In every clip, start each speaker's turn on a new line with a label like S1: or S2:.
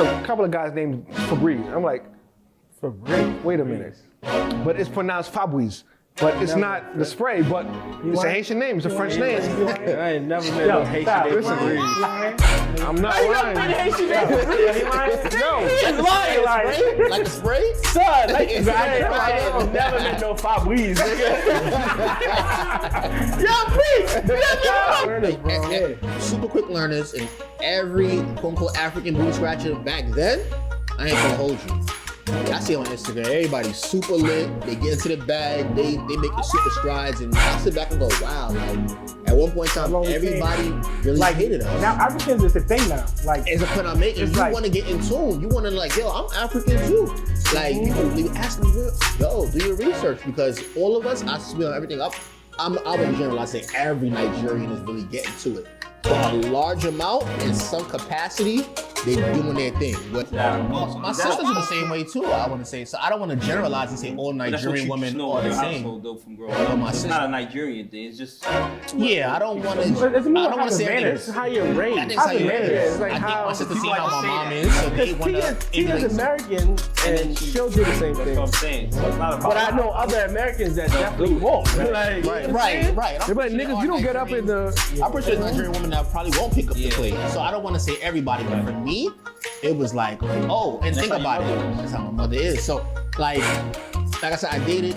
S1: a couple of guys named Fabrice. I'm like, Fabrice? Wait a minute. But it's pronounced Fabrice. But it's not the spray, but it's a Haitian name, it's a French name.
S2: I ain't never met no Haitian name Fabrice.
S1: I'm not lying.
S2: Haitian name Fabrice?
S1: No.
S2: He's lying.
S3: Like a spray?
S2: Son, like a spray. I never met no Fabrice.
S3: Yo, super quick learners and every quote-unquote African booty scratcher back then, I ain't gonna hold you. I see it on Instagram, everybody's super lit, they get into the bag, they make the super strides, and I sit back and go, wow, like, at one point in time, everybody really hated us.
S4: Now Africans is the thing now. Like,
S3: it's a point I'm making. You want to get in tune. You want to like, yo, I'm African too. Like, you ask me, yo, do your research, because all of us, I swear on everything up, I would generalize, say every Nigerian is really getting to it. But a large amount, in some capacity, they doing their thing. But my sisters are the same way too, I want to say. So I don't want to generalize and say all Nigerian women are the same.
S5: Though, from growing up. It's not a Nigerian thing. It's just
S3: I don't want to say
S4: it's how you're raised.
S3: I think it's how you're raised.
S4: It's like
S3: I think
S4: how
S3: my sister see how my mom is, so they want to.
S4: Tia's American, and she'll do the same thing.
S5: that's what I'm saying. So it's not about
S4: But I know other Americans that definitely won't.
S3: Right.
S1: They're like, niggas, you don't get up in the...
S3: I'm pretty sure Nigerian women that probably won't pick up the plate. So I don't want to say everybody, but for me, it was like, oh, and think about it. That's how my mother is. So like I said, I dated,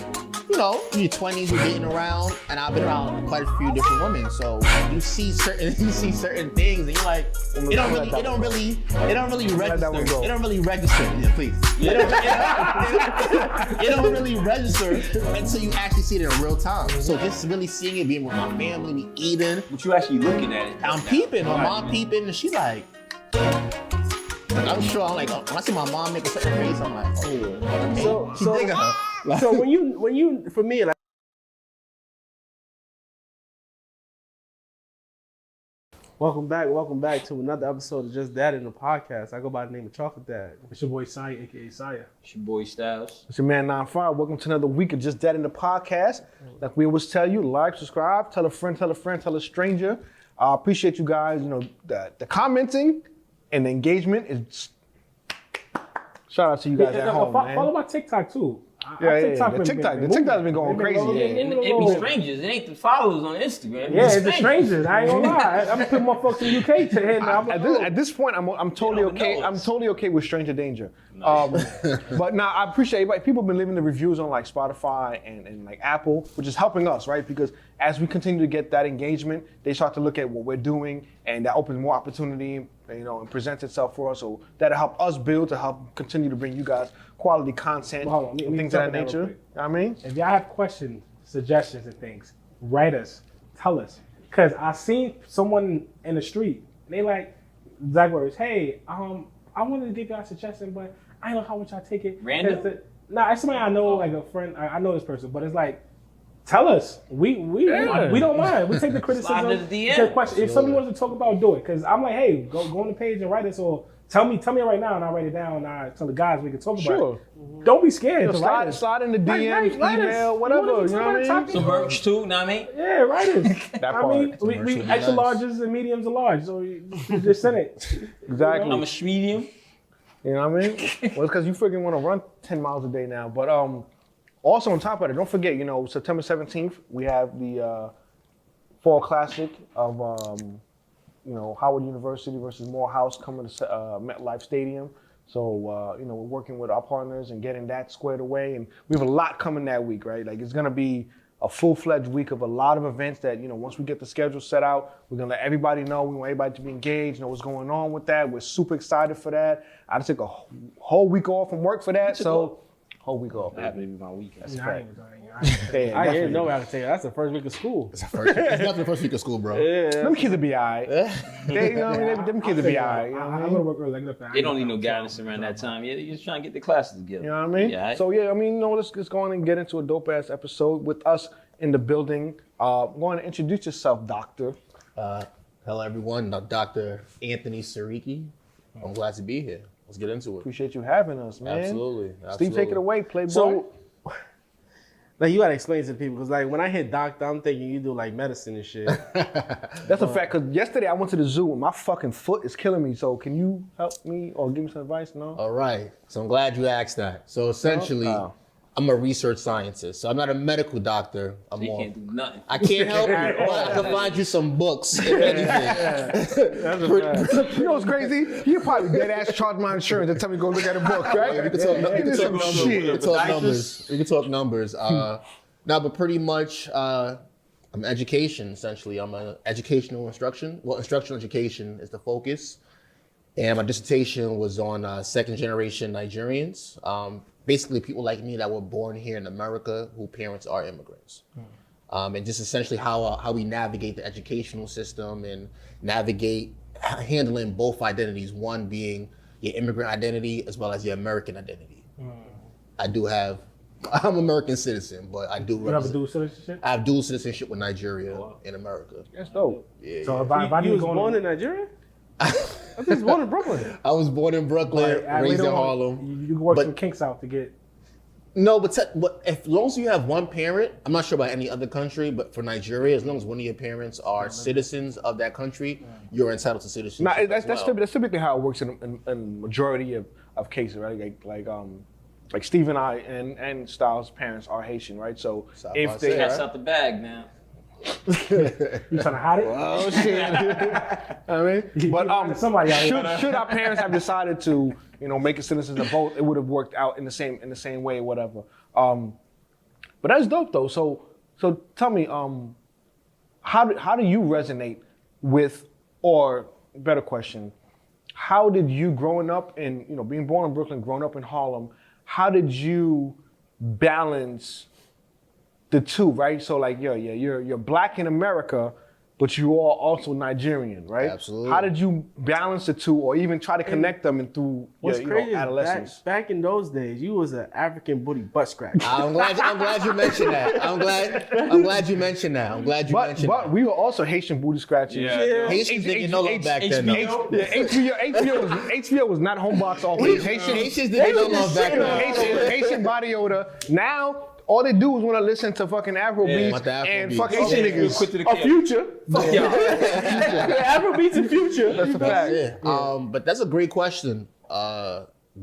S3: in your 20s, you're dating around, and I've been around quite a few different women. So you see certain things, and you're like, it don't really register. It don't really register. Yeah, please. It don't really register until you actually see it in real time. So just really seeing it, being with my family, me eating.
S5: But you actually looking at it.
S3: I'm peeping, my mom peeping, and she like, I'm sure, I'm like, when I see my mom make a certain face, I'm like, oh,
S4: So
S3: digging her.
S4: So when you, for me, like, welcome back to another episode of Just Dad in the podcast. I go by the name of Chocolate Dad.
S2: It's your boy Saya, aka Saya.
S5: It's your boy Styles.
S1: It's your man 9-5. Welcome to another week of Just Dad in the podcast. Like we always tell you, like, subscribe, tell a friend, tell a stranger. I appreciate you guys. The commenting and the engagement is. Shout out to you guys at home, man.
S4: Follow my TikTok too.
S1: The TikTok's been going crazy.
S5: And it be strangers. It ain't the followers on Instagram.
S4: Yeah, it's the strangers. I ain't gonna lie. I'm putting motherfuckers in the UK to hit.
S1: At this point, I'm totally okay. I'm totally okay with stranger danger. But now I appreciate everybody. People have been leaving the reviews on like Spotify and like Apple, which is helping us, right? Because as we continue to get that engagement, they start to look at what we're doing, and that opens more opportunity, and presents itself for us. So that'll help us build to help continue to bring you guys quality content and things of that nature. You know what I mean?
S4: If y'all have questions, suggestions, and things, write us, tell us. Cause I seen someone in the street, and they like, exact words, hey, I wanted to give y'all a suggestion, but I don't know how much I take it.
S5: Random?
S4: It's somebody I know, like a friend. I know this person, but it's like, tell us. We don't mind. We take the criticism.
S5: Slide to the DM.
S4: If somebody wants to talk about, do it. Cause I'm like, hey, go on the page and write us, or tell me right now, and I'll write it down, and I'll tell the guys we can talk about it. Don't be scared to write us.
S1: Slide in the DMs, email, whatever. You know what I mean?
S5: Some merch too, know what I mean?
S4: Yeah, write us.
S1: That part.
S4: We extra larges and mediums and large, so you just send it.
S1: Exactly.
S5: I'm a medium.
S1: You know what I mean? Well, it's because you freaking want to run 10 miles a day now. But also on top of it, don't forget, September 17th, we have the Fall Classic of, Howard University versus Morehouse coming to MetLife Stadium. So, we're working with our partners and getting that squared away. And we have a lot coming that week, right? Like, it's going to be a full-fledged week of a lot of events that, once we get the schedule set out, we're going to let everybody know. We want everybody to be engaged, know what's going on with that. We're super excited for that. I just took a whole week off from work for that. Whole week off.
S5: That happened to be my week.
S4: I didn't know how to tell you. That's the first week of school.
S3: It's definitely the first week of school, bro.
S4: Yeah.
S1: Them kids will be all right. Them kids will be all right.
S4: I'm going to work early.
S5: They don't need no guidance around that time. Yeah, they're just trying to get the classes together.
S1: You know what I mean?
S5: Yeah.
S1: So, let's go on and get into a dope-ass episode with us in the building. Going to introduce yourself, Doctor.
S3: Hello, everyone. Dr. Anthony Sariki. I'm glad to be here. Let's get into it.
S1: Appreciate you having us, man.
S3: Absolutely.
S1: Steve, take it away, Playboy.
S4: So,
S2: Like, you gotta explain to people, because like when I hear doctor, I'm thinking you do like medicine and shit.
S1: That's a fact. Cause yesterday I went to the zoo and my fucking foot is killing me. So can you help me or give me some advice? No.
S3: All right. So I'm glad you asked that. So essentially, I'm a research scientist. So I'm not a medical doctor. I'm
S5: You
S3: more.
S5: can't do nothing.
S3: I can't help you, but I can find you some books, if anything.
S1: You know what's crazy? You probably dead ass charge my insurance and tell me to go look at a book, right?
S3: We can talk, we can talk
S1: Some
S3: numbers.
S1: shit.
S3: We can talk numbers. We can talk numbers. No, but pretty much, I'm education, essentially. I'm an educational instruction. Well, instructional education is the focus. And my dissertation was on second generation Nigerians. Basically people like me that were born here in America who parents are immigrants. And just essentially how we navigate the educational system and navigate handling both identities, one being your immigrant identity as well as your American identity. I'm an American citizen, but I do
S4: You have a dual citizenship?
S3: I have dual citizenship with Nigeria and America.
S1: That's dope.
S3: Yeah,
S4: So
S3: yeah.
S4: if I
S2: You was
S4: go
S2: born in Nigeria? I think he was born in Brooklyn.
S3: I was born in Brooklyn, raised in Harlem.
S4: You can work
S3: But-
S4: some kinks out to get.
S3: No, but as long as you have one parent, I'm not sure about any other country, but for Nigeria, as long as one of your parents are citizens of that country, you're entitled to citizenship.
S1: Nah,
S3: as well.
S1: that's typically how it works in majority of cases, right? Like Steve and I and Styles' parents are Haitian, right? So
S3: South
S1: if
S3: by
S1: they
S5: Pass out the bag now.
S4: You trying to hide it?
S1: oh shit, I mean, but
S4: Somebody out here.
S1: should our parents have decided to, make us citizens of both, it would have worked out in the same way, whatever. But that's dope though. So tell me, how do you resonate with, or better question, how did you growing up in, being born in Brooklyn, growing up in Harlem, how did you balance the two, right? So like, you're black in America, but you are also Nigerian, right?
S3: Absolutely.
S1: How did you balance the two, or even try to connect them through
S2: What's
S1: your
S2: crazy
S1: adolescence?
S2: is back in those days, you was an African booty butt scratcher.
S3: I'm glad you mentioned that. I'm glad you mentioned that.
S1: But we were also Haitian booty scratchers.
S5: Yeah.
S3: Haitians didn't know love back then. though.
S1: HBO was not home box office.
S3: Haitians didn't know love back then.
S1: Haitian Body Odor. Now, all they do is want to listen to fucking Afro beats
S3: Want the Afro
S1: and
S3: beats.
S1: fucking
S3: Okay.
S1: Haitian niggas.
S5: Quit to the
S4: A
S5: kid.
S4: future. Fuck y'all. Afro beats and future.
S1: That's a fact.
S3: Yeah. But that's a great question.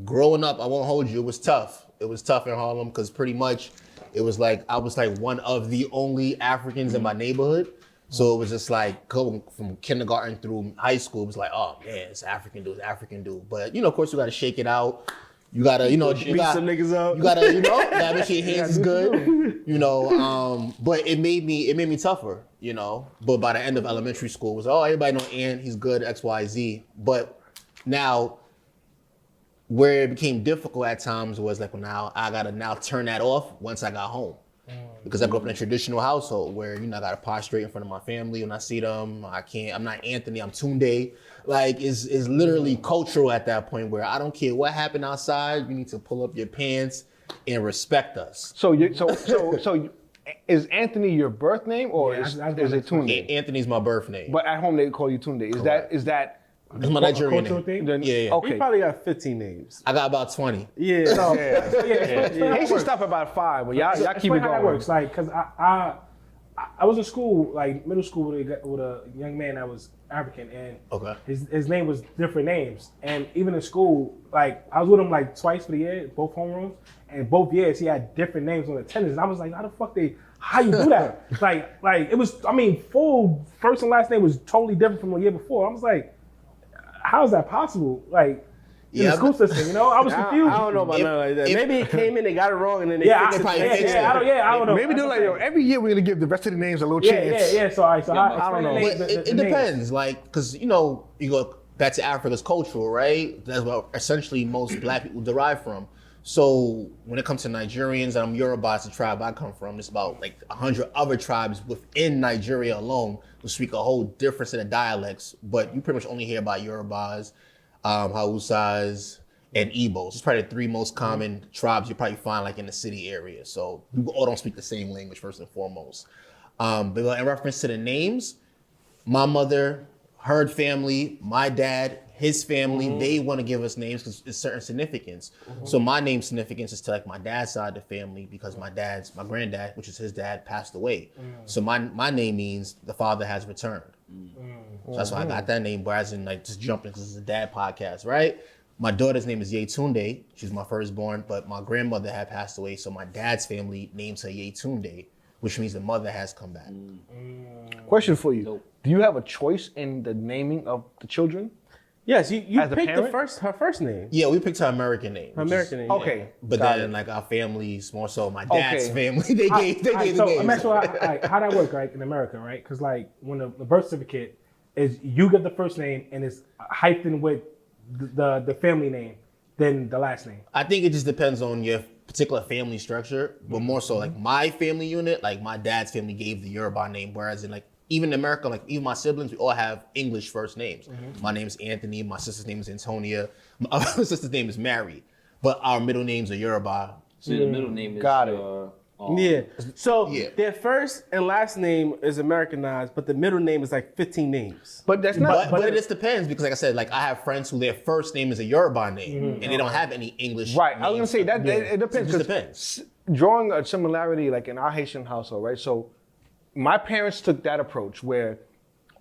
S3: Growing up, I won't hold you, it was tough. It was tough in Harlem because pretty much it was like I was like one of the only Africans in my neighborhood. So it was just like going from kindergarten through high school, it was like, oh man, it's African dude. But of course you gotta shake it out. You gotta,
S2: Beat some niggas up.
S3: You gotta, gotta make sure your hands is good. But it made me tougher, But by the end of elementary school, it was, everybody know Ian, he's good, X, Y, Z. But now, where it became difficult at times was like, I gotta turn that off once I got home. Because I grew up in a traditional household where, I gotta prostrate in front of my family when I see them. I'm not Anthony, I'm Tunde. Like, it's literally cultural at that point where I don't care what happened outside, you need to pull up your pants and respect us.
S1: So is Anthony your birth name, or
S4: Yeah,
S1: is
S4: that's
S1: it Tunde?
S3: Anthony's my birth name.
S1: But at home they call you Tunde. Is that
S3: It's my Nigerian
S4: cultural
S3: name.
S4: thing?
S1: then?
S3: Yeah.
S2: He
S1: Okay.
S2: probably got 15 names.
S3: I got about 20.
S2: Yeah.
S4: So, yeah.
S1: Haitian stuff about 5, but y'all keep it
S4: Explain how that
S1: going.
S4: works, like, cause I was in school, like middle school, with a young man that was African, and
S3: Okay.
S4: his name was different names, and even in school, like I was with him like twice for the year, both homerooms, and both years he had different names on attendance. And I was like, how you do that? like it was, full first and last name was totally different from the year before. I was like, how is that possible? Like, in the school system, I was confused.
S2: I don't know about nothing like that. Maybe it came in, they got it wrong, and then they
S4: Yeah,
S2: fixed
S3: probably
S2: it.
S3: fixed it.
S4: I don't know.
S1: Maybe they're like, every year we're gonna give the rest of the names a little chance.
S4: Yeah. So I
S1: don't know.
S3: But it depends, like, because you go back to Africa's cultural, right? That's where essentially most black people derive from. So when it comes to Nigerians, and I'm Yoruba, it's the tribe I come from. There's about like 100 other tribes within Nigeria alone who speak a whole different set of dialects. But you pretty much only hear about Yorubas, Hausas, and Igbos. It's probably the 3 most common tribes you probably find like in the city area. So we all don't speak the same language first and foremost. But in reference to the names, my mother, Her family, my dad, his family, they want to give us names because it's certain significance. So my name's significance is to like my dad's side of the family because my granddad, which is his dad, passed away. So my name means the father has returned. So that's why I got that name, whereas in like just jumping because it's a dad podcast, right? My daughter's name is Yetunde. She's my firstborn, but my grandmother had passed away, so my dad's family names her Yetunde, which means the mother has come back.
S1: Question for you. Do you have a choice in the naming of the children?
S2: Yes, you
S1: As a
S2: picked
S1: parent?
S2: her first name.
S3: Yeah, we picked her American name.
S2: Her American name.
S1: Okay.
S3: But
S1: got
S3: then
S1: it.
S3: like our families, more so my dad's
S1: Okay.
S3: family, they gave the
S4: So
S3: names.
S4: I'm asking like, how that work, like in America, right? Because like when the birth certificate is you get the first name and it's hyphen with the family name, then the last name.
S3: I think it just depends on your particular family structure, but more so like my family unit, like my dad's family gave the Yoruba name, whereas in like even in America, like even my siblings, we all have English first names. My name is Anthony, my sister's name is Antonia, my other sister's name is Mary, but our middle names are Yoruba.
S5: So the middle name is
S1: Got it.
S2: Yeah. So
S3: Yeah.
S2: their first and last name is Americanized, but the middle name is like 15 names.
S1: But that's not.
S3: But it just depends because like I said, like I have friends who their first name is a Yoruba name and they don't have any English
S1: Right, I was gonna
S3: names.
S1: say that it depends.
S3: It just
S1: 'cause
S3: depends.
S1: Drawing a similarity, like in our Haitian household, right? So, my parents took that approach where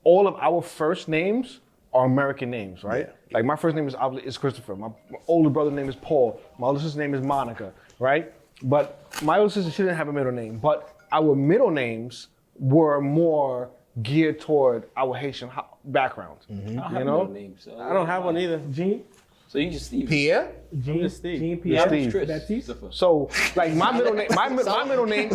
S1: all of our first names are American names, right? Like my first name is Christopher. My older brother's name is Paul. My older sister's name is Monica, right? But my older sister, she didn't have a middle name. But our middle names were more geared toward our Haitian background.
S5: I don't
S1: You
S5: have
S1: know?
S5: no name, so
S2: I don't have one either.
S4: Gene?
S5: So you just Steve.
S3: Pierre?
S4: Gene,
S2: Steve.
S4: Gene Pierre?
S1: Steve.
S4: Baptiste?
S1: So, like my middle name, my middle name,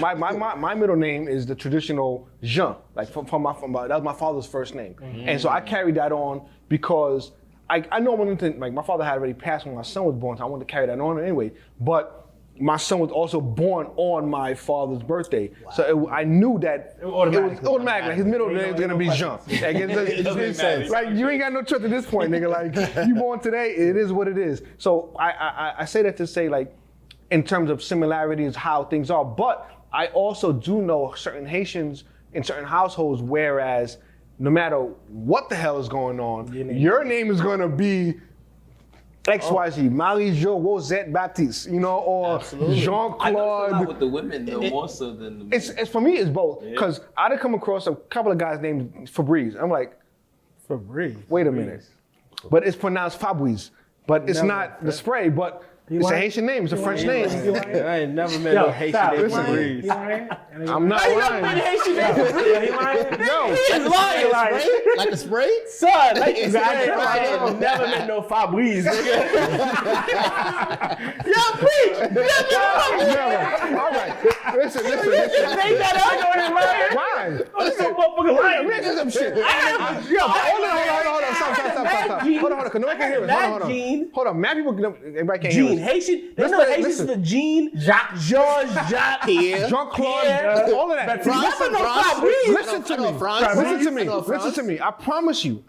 S1: my middle name is the traditional Jean. Like from my that was my father's first name, and so I carried that on because I know one thing. Like my father had already passed when my son was born, so I wanted to carry that on anyway. But my son was also born on my father's birthday, so I knew that it was automatic. Like his middle name is gonna be Jean. Like, it makes sense. Like you ain't got no choice at this point, nigga. Like you born today, it is what it is. So I say that to say like, in terms of similarities, how things are. But I also do know certain Haitians in certain households, whereas no matter what the hell is going on, your name is gonna be XYZ, Marie-Jo Rosette Baptiste, you know, or
S5: I noticed a lot
S1: Jean-Claude.
S5: with the women though, more so than the
S1: It's for me, it's both. Because I did come across a couple of guys named Fabrice. I'm like,
S2: Fabrice.
S1: wait a minute. But it's pronounced Fabrice. But it's not the spray, but it's a Haitian name, it's a French name.
S2: I ain't never met no Haitian name
S1: listen.
S2: Fabrice.
S1: I'm not lying.
S2: Haitian name Fabrice?
S1: No.
S2: He's lying.
S3: Like a spray?
S2: Son, like
S3: It's
S2: I
S3: right.
S2: ain't never met no Fabrice. Yo, preach!
S1: Never. All right. Listen.
S2: Say that out.
S1: Why?
S2: Listen, motherfucker lying.
S1: Listen some shit. Yo, hold on. Stop. Hold on. Cause nobody can hear us. Hold on. Hold on. Mad people, everybody can't hear us.
S2: Gene, Haitian. They know
S1: Listen,
S2: Haitians
S1: listen.
S2: for Gene, Jacques, Georges, Jacques,
S3: Pierre.
S1: Jean-Claude, all of that. Listen to me. I promise you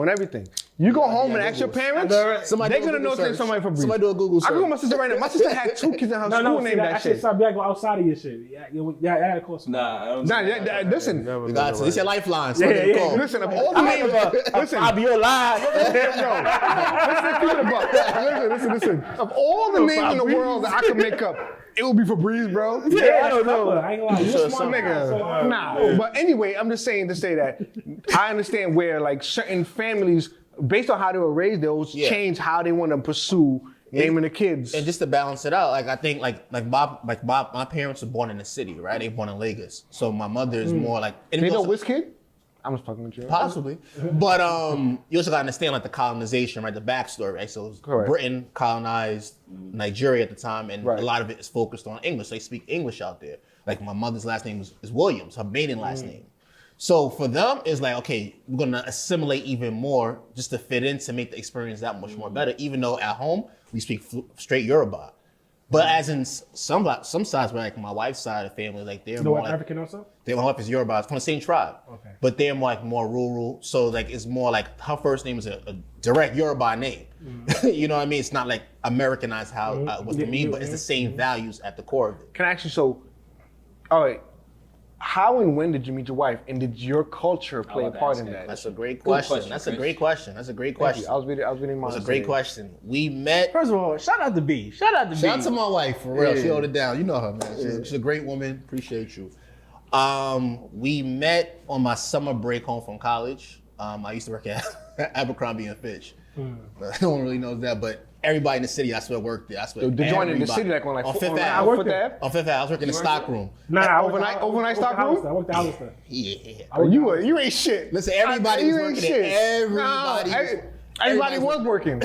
S1: on everything. You go home and ask your parents, they're gonna know there's somebody for Breeze.
S3: Somebody do a Google search.
S1: I go with my sister right now. My sister had 2 kids in her school named that shit.
S4: Stop go outside of your shit. Yeah, I gotta call somebody.
S5: Nah, I don't
S1: Nah, listen.
S3: God, so this your lifeline. Somebody to call.
S1: Listen, of all the names, listen.
S2: Fabiola.
S1: Listen. Of all the names in the world that I could make up, it would be Febreze, bro.
S4: I don't know. I ain't gonna lie.
S1: You smart nigga. Nah. But anyway, I'm just saying to say that I understand where like certain families, based on how they were raised, they'll change how they want to pursue naming the kids.
S3: And just to balance it out, like I think like my parents were born in the city, right? They were born in Lagos. So my mother is more like
S1: They know which kid? I'm just fucking with you.
S3: Possibly. But you also gotta understand like the colonization, right? The backstory, right? So
S1: Correct.
S3: Britain colonized Nigeria at the time, and
S1: Right.
S3: a lot of it is focused on English. They speak English out there. Like my mother's last name is Williams, her maiden last name. So for them, it's like, okay, we're gonna assimilate even more just to fit in to make the experience that much more better, even though at home we speak straight Yoruba. But as in some sides, where like my wife's side of the family, like they're more like,
S4: African also?
S3: my wife is Yoruba, from the same tribe.
S4: Okay.
S3: But they're more like more rural. So like it's more like her first name is a direct Yoruba name. You know what I mean? It's not like Americanized how it was for me, but it's the same values at the core of it.
S1: Can I ask you, so, all right, how and when did you meet your wife, and did your culture play a
S5: about to
S1: part
S5: ask
S1: in
S5: that.
S1: that?
S3: That's a great question.
S5: question,
S3: That's a
S5: Chris.
S3: great question. That's a great
S1: Thank
S3: question.
S1: you. I was reading mine.
S3: That's a great question. We met.
S2: First of all, shout out to B. Shout out to B.
S3: Shout out to my wife, for real.
S2: Yeah.
S3: She held it down. You know her, man. She's a great woman. Appreciate you. We met on my summer break home from college. I used to work at Abercrombie and Fitch. But no one really knows that, but everybody in the city, I swear, worked there. I swear.
S1: Did you join in the city like on
S3: Fifth
S1: on
S3: Ave?
S1: Fifth Ave?
S3: On Fifth Ave. I was working in the stock room.
S1: Overnight stock room?
S4: I worked at Hollister.
S3: Yeah.
S1: Oh, you ain't shit.
S3: Listen, everybody was
S1: You ain't
S3: working
S1: shit.
S3: there.
S1: Everybody was working.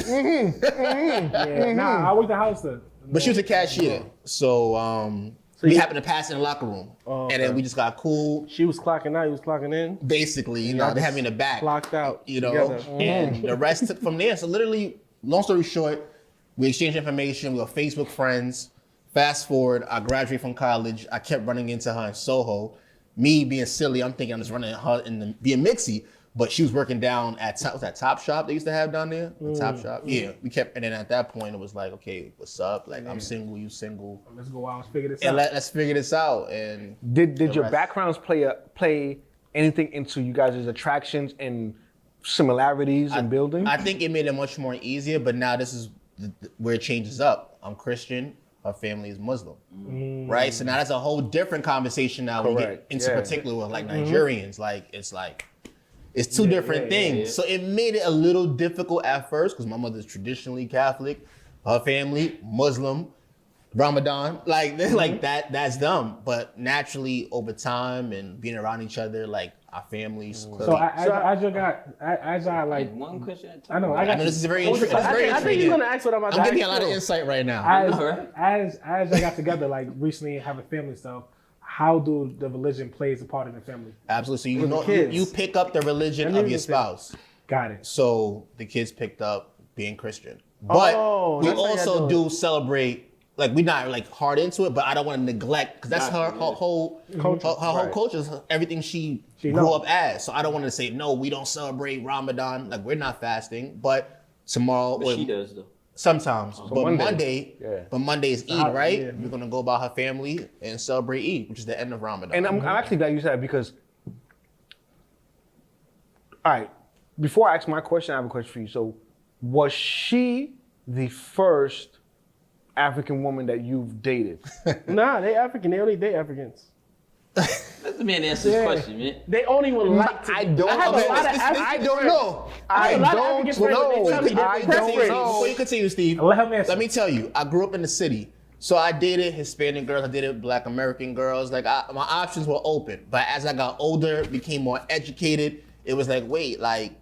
S4: Yeah, nah, I worked at Hollister.
S3: But she was a cashier. So we happened to pass in the locker room. And then we just got cool.
S2: She was clocking out, he was clocking in.
S3: Basically, you know, they had me in the back.
S2: Clocked out.
S3: You know,
S2: together.
S3: and the rest took from there. So literally, long story short, we exchanged information. We were Facebook friends. Fast forward, I graduated from college. I kept running into her in Soho. Me being silly, I'm thinking I'm just running her being mixy. But she was working down at Top Shop they used to have down there? Top Shop? Yeah. We kept, and then at that point, it was like, okay, what's up? Like, I'm single, you single.
S4: Let's go out and figure this
S3: And
S4: out.
S3: let's figure this out. And
S1: Did your
S3: rest.
S1: backgrounds play anything into you guys' attractions and similarities in building?
S3: I think it made it much more easier, but now this is where it changes up. I'm Christian, her family is Muslim, right? So now that's a whole different conversation now. We get
S1: Correct.
S3: into
S1: Yeah.
S3: particular with like Nigerians, it's two different things. So it made it a little difficult at first because my mother's traditionally Catholic, her family Muslim, Ramadan, that's them. But naturally over time and being around each other, like our families.
S4: So as I like,
S5: One question at a time.
S4: I know, I
S3: I
S4: got
S3: know
S4: you.
S3: this is very
S2: I
S3: interesting.
S2: think he's gonna ask what I'm about to
S3: I'm
S2: ask.
S3: getting a lot of
S2: you.
S3: insight right now.
S4: as I got together, like recently having family stuff, how do the religion plays a part in the family?
S3: Absolutely. So you
S2: With the
S3: know
S2: kids.
S3: you pick up the religion of your spouse.
S4: Got it.
S3: So the kids picked up being Christian. But we
S2: that's how y'all
S3: also
S2: do
S3: do celebrate, like we're not like hard into it, but I don't want to neglect, because that's her whole culture. Her whole culture is everything she grew
S4: knows.
S3: up as. So I don't want to say, no, we don't celebrate Ramadan. Like we're not fasting, but tomorrow,
S5: But she does though.
S3: sometimes. But
S1: Monday.
S3: Monday is Eid, right?
S4: yeah.
S3: We're going to go about her family and celebrate Eid, which is the end of Ramadan.
S1: And I'm actually glad you said that because, all right, before I ask my question, I have a question for you. So, was she the first African woman that you've dated?
S2: Nah, they African. They only date Africans.
S5: Let the man answer this question, man.
S2: They only would like to.
S1: I don't
S2: have a
S1: know.
S2: lot of African
S1: I don't
S2: friends.
S1: know.
S2: I have a lot of
S1: don't
S2: African friends, but they tell me
S1: know.
S2: they're
S1: I
S2: preference.
S1: don't know.
S3: Before you continue, Steve,
S4: Let him answer.
S3: let me tell you, I grew up in the city. So I dated Hispanic girls, I dated Black American girls. Like my options were open. But as I got older, became more educated, it was like, wait, like,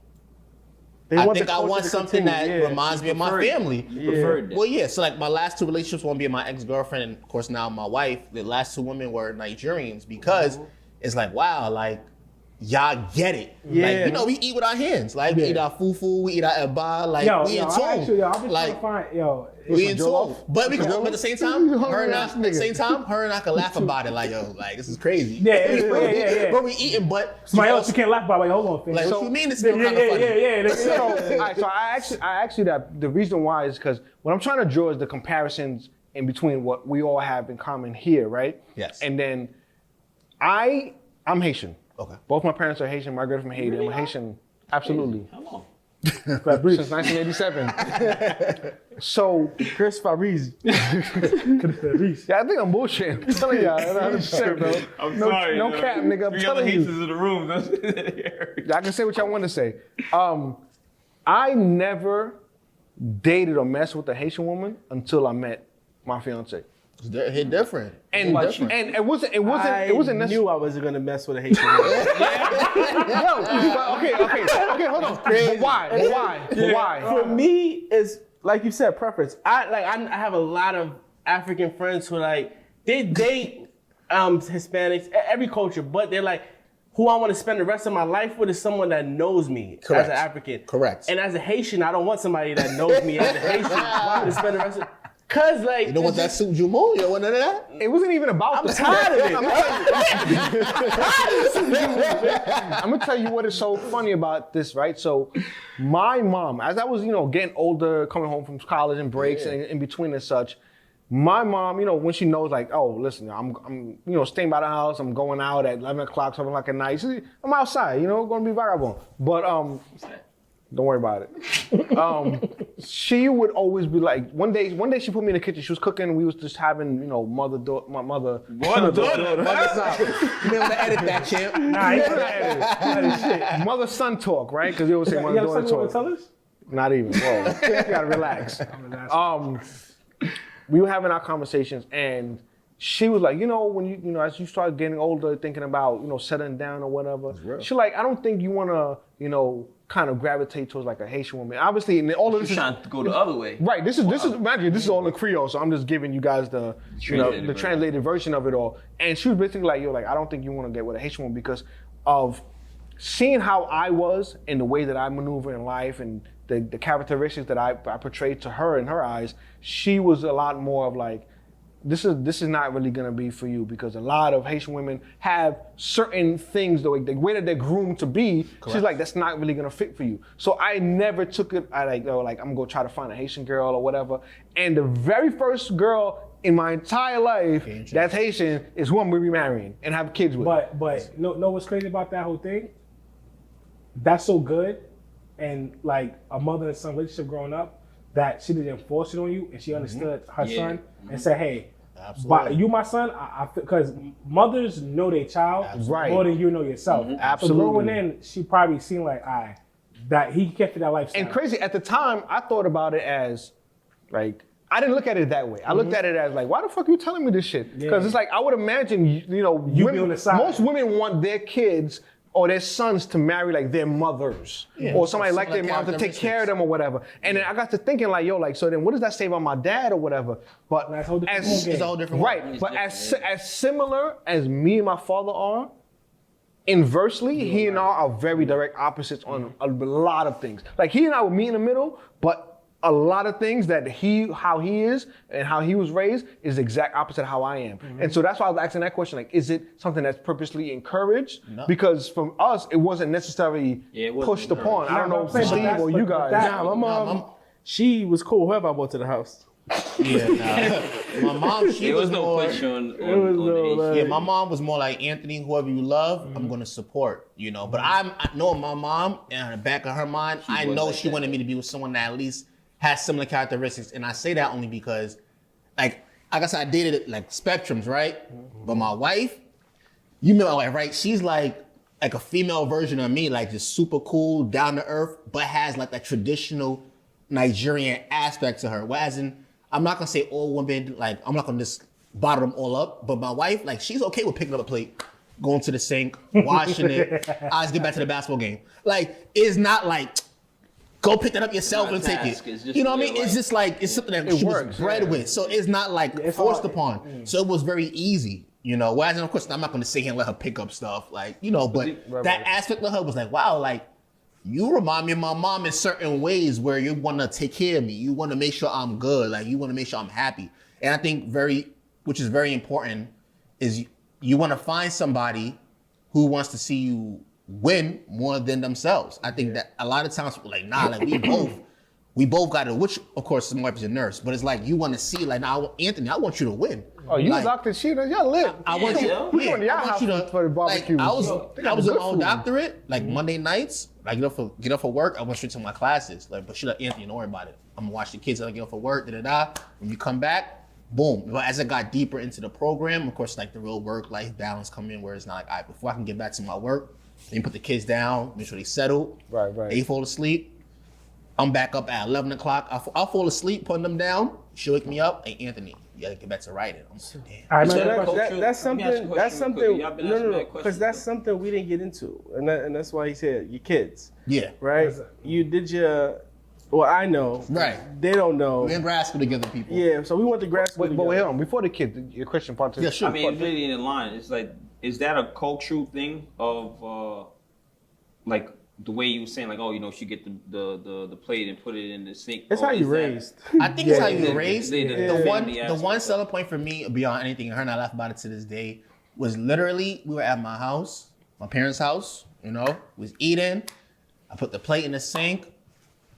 S3: I think I want something that reminds me of my family.
S5: You preferred that.
S3: Well, yeah. So like my last two relationships, one being my ex-girlfriend, and of course now my wife. The last two women were Nigerians because it's like, wow, like y'all get it.
S2: Yeah.
S3: Like, we eat with our hands. Like we eat our fufu, we eat our eba. Like we in tune.
S4: I've been trying
S3: Like
S4: to find,
S3: we in tune.
S1: jollof?
S3: But we can,
S1: Jollof?
S3: but at the same time,
S1: You
S3: her and I,
S1: hungry
S3: at the
S1: ass
S3: same time, her and I can laugh about it. Like, yo, like this is crazy.
S4: Yeah.
S3: But we eating, but
S4: Somebody else you can't laugh about. Like, hold on, fam.
S3: like,
S1: So-
S3: what you mean? It's still kind of funny.
S4: Yeah.
S1: So, all right, so I asked you that the reason why is because what I'm trying to draw is the comparisons in between what we all have in common here, right?
S3: Yes.
S1: And then I'm Haitian.
S3: Okay.
S1: Both my parents are Haitian. My girl from Haiti. I'm a Haitian. Absolutely.
S5: How long?
S1: Since 1987. So,
S2: Chris Fabrizi.
S1: yeah, I think I'm bullshitting. I'm telling y'all, 100%, bro.
S5: I'm
S1: no,
S5: sorry.
S1: no cap, nigga. I'm telling you.
S5: in the room.
S1: I can say what y'all want to say. I never dated or messed with a Haitian woman until I met my fiance.
S3: They're hit different.
S1: And it wasn't
S2: I
S1: necessarily.
S2: knew I wasn't gonna mess with a Haitian woman.
S1: Yo, but okay, hold on. But why?
S2: For me, it's like you said, preference. I have a lot of African friends who they date Hispanics, every culture, but they're like, who I want to spend the rest of my life with is someone that knows me
S3: Correct.
S2: as an African.
S3: Correct.
S2: And as a Haitian, I don't want somebody that knows me as a Haitian to spend the rest of. Cause like
S3: You don't want that suit Jumo? You don't want none of that?
S1: It wasn't even about
S2: I'm tired of it.
S1: I'm gonna tell you what is so funny about this, right? So, my mom, as I was, getting older, coming home from college and breaks and in between and such, My mom, when she knows, like, oh, listen, I'm staying by the house. I'm going out at 11 o'clock, 7 o'clock at night. I'm outside, going to be vagabond. But don't worry about it. She would always be like, one day she put me in the kitchen. She was cooking. We was just having, mother.
S3: You may want to edit that, champ.
S4: Nah, you gotta edit shit.
S1: Mother-son talk, right? Because they always say mother-daughter talk.
S4: Tell us?
S1: Not even. Whoa. You gotta relax. We were having our conversations, and she was like, when you, as you start getting older, thinking about, settling down or whatever. She's like, I don't think you wanna, kind of gravitate towards like a Haitian woman. Obviously, and all of this
S5: She's trying to go the other way.
S1: Right. This is imagine this is all in Creole, so I'm just giving you guys the translated version of it all. And she was basically like, I don't think you want to get with a Haitian woman because of seeing how I was and the way that I maneuver in life and the characteristics that I portrayed to her in her eyes. She was a lot more of like, this is not really gonna be for you because a lot of Haitian women have certain things the way that they're groomed to be. Correct. She's like, that's not really gonna fit for you. So I never took it. I'm gonna go try to find a Haitian girl or whatever. And the very first girl in my entire life that's Haitian is who I'm gonna be marrying and have kids with.
S4: But know what's crazy about that whole thing? That's so good, and like a mother and son relationship growing up, that she didn't force it on you, and she understood her son and said, "Hey, but you my son," because mothers know their child more than you know yourself.
S1: Absolutely.
S4: So growing in, she probably seen like, that he can't fit that lifestyle.
S1: And crazy at the time, I thought about it as like. I didn't look at it that way. I looked at it as like, why the fuck are you telling me this shit? Because it's like, I would imagine, women,
S4: be on the side.
S1: Most women want their kids or their sons to marry like their mothers or somebody like their mom to take care of them or whatever. And then I got to thinking like, so then what does that say about my dad or whatever? But
S4: it's
S3: a whole different
S1: right. But as similar as me and my father are, inversely, he and I are very direct opposites on a lot of things. Like he and I would meet in the middle, but a lot of things that how he is and how he was raised is the exact opposite of how I am. And so that's why I was asking that question, like, is it something that's purposely encouraged? No. Because from us, it wasn't necessarily pushed upon. I don't know, Steve or you guys.
S2: My mom, she was cool whoever I brought to the house.
S3: My mom, she was
S5: no
S3: more.
S5: push on the
S3: My mom was more like, Anthony, whoever you love, I'm gonna support, But I know my mom, and in the back of her mind, I know she wanted me to be with someone that at least has similar characteristics. And I say that only because, like I said, I dated like spectrums, right? But my wife, you know my wife, right? She's like a female version of me, like just super cool, down to earth, but has like that traditional Nigerian aspect to her. Whereas I'm not gonna say all women, like I'm not gonna just bottle them all up, but my wife, like she's okay with picking up a plate, going to the sink, washing it, I just get back to the basketball game. Like, it's not like, go pick that up yourself and take it. You know what I mean? It's just like, it's something that she was bred with. So it's not like forced upon. So it was very easy, Whereas, and of course, I'm not going to sit here and let her pick up stuff, like, but that aspect of her was like, wow, like, you remind me of my mom in certain ways where you want to take care of me. You want to make sure I'm good. Like, you want to make sure I'm happy. And I think which is very important, is you want to find somebody who wants to see you win more than themselves. I think that a lot of times people are like, nah, like we both got it, which of course my wife is a nurse, but it's like you want to see, like, now Anthony, I want you to win.
S1: Oh, you
S3: like,
S1: doctor Sheena, y'all lit.
S3: I want you.
S1: We going to your house for the barbecue.
S3: Like, I was in my own doctorate, like Monday nights, like get up for work, I went straight to my classes. Like, but she like, Anthony, don't worry about it. I'm gonna watch the kids, I get up for work, When you come back, boom. But as I got deeper into the program, of course, like the real work-life balance come in where it's not like, all right, before I can get back to my work, then put the kids down, make sure they settle. Right. They fall asleep. I'm back up at 11 o'clock. I'll fall asleep, putting them down. She'll wake me up. Hey, Anthony, you gotta get back to writing. I'm like, damn.
S2: That's something. No, because that's something we didn't get into, and that's why he said your kids.
S3: Yeah.
S2: Right. You did your. Well, I know.
S3: Right.
S2: They don't know.
S3: We're in grad school together, people.
S2: Yeah. So we went to grad school together.
S1: But wait on, before the kids, your question part two.
S3: Yeah, sure.
S5: I mean, it's really in line. It's like, is that a cultural thing of like the way you were saying, like, oh, she get the plate and put it in the sink?
S2: It's how you raised.
S3: I think it's how you were raised. The one selling point for me, beyond anything, and her and I laugh about it to this day, was literally we were at my house, my parents' house. Was eating. I put the plate in the sink.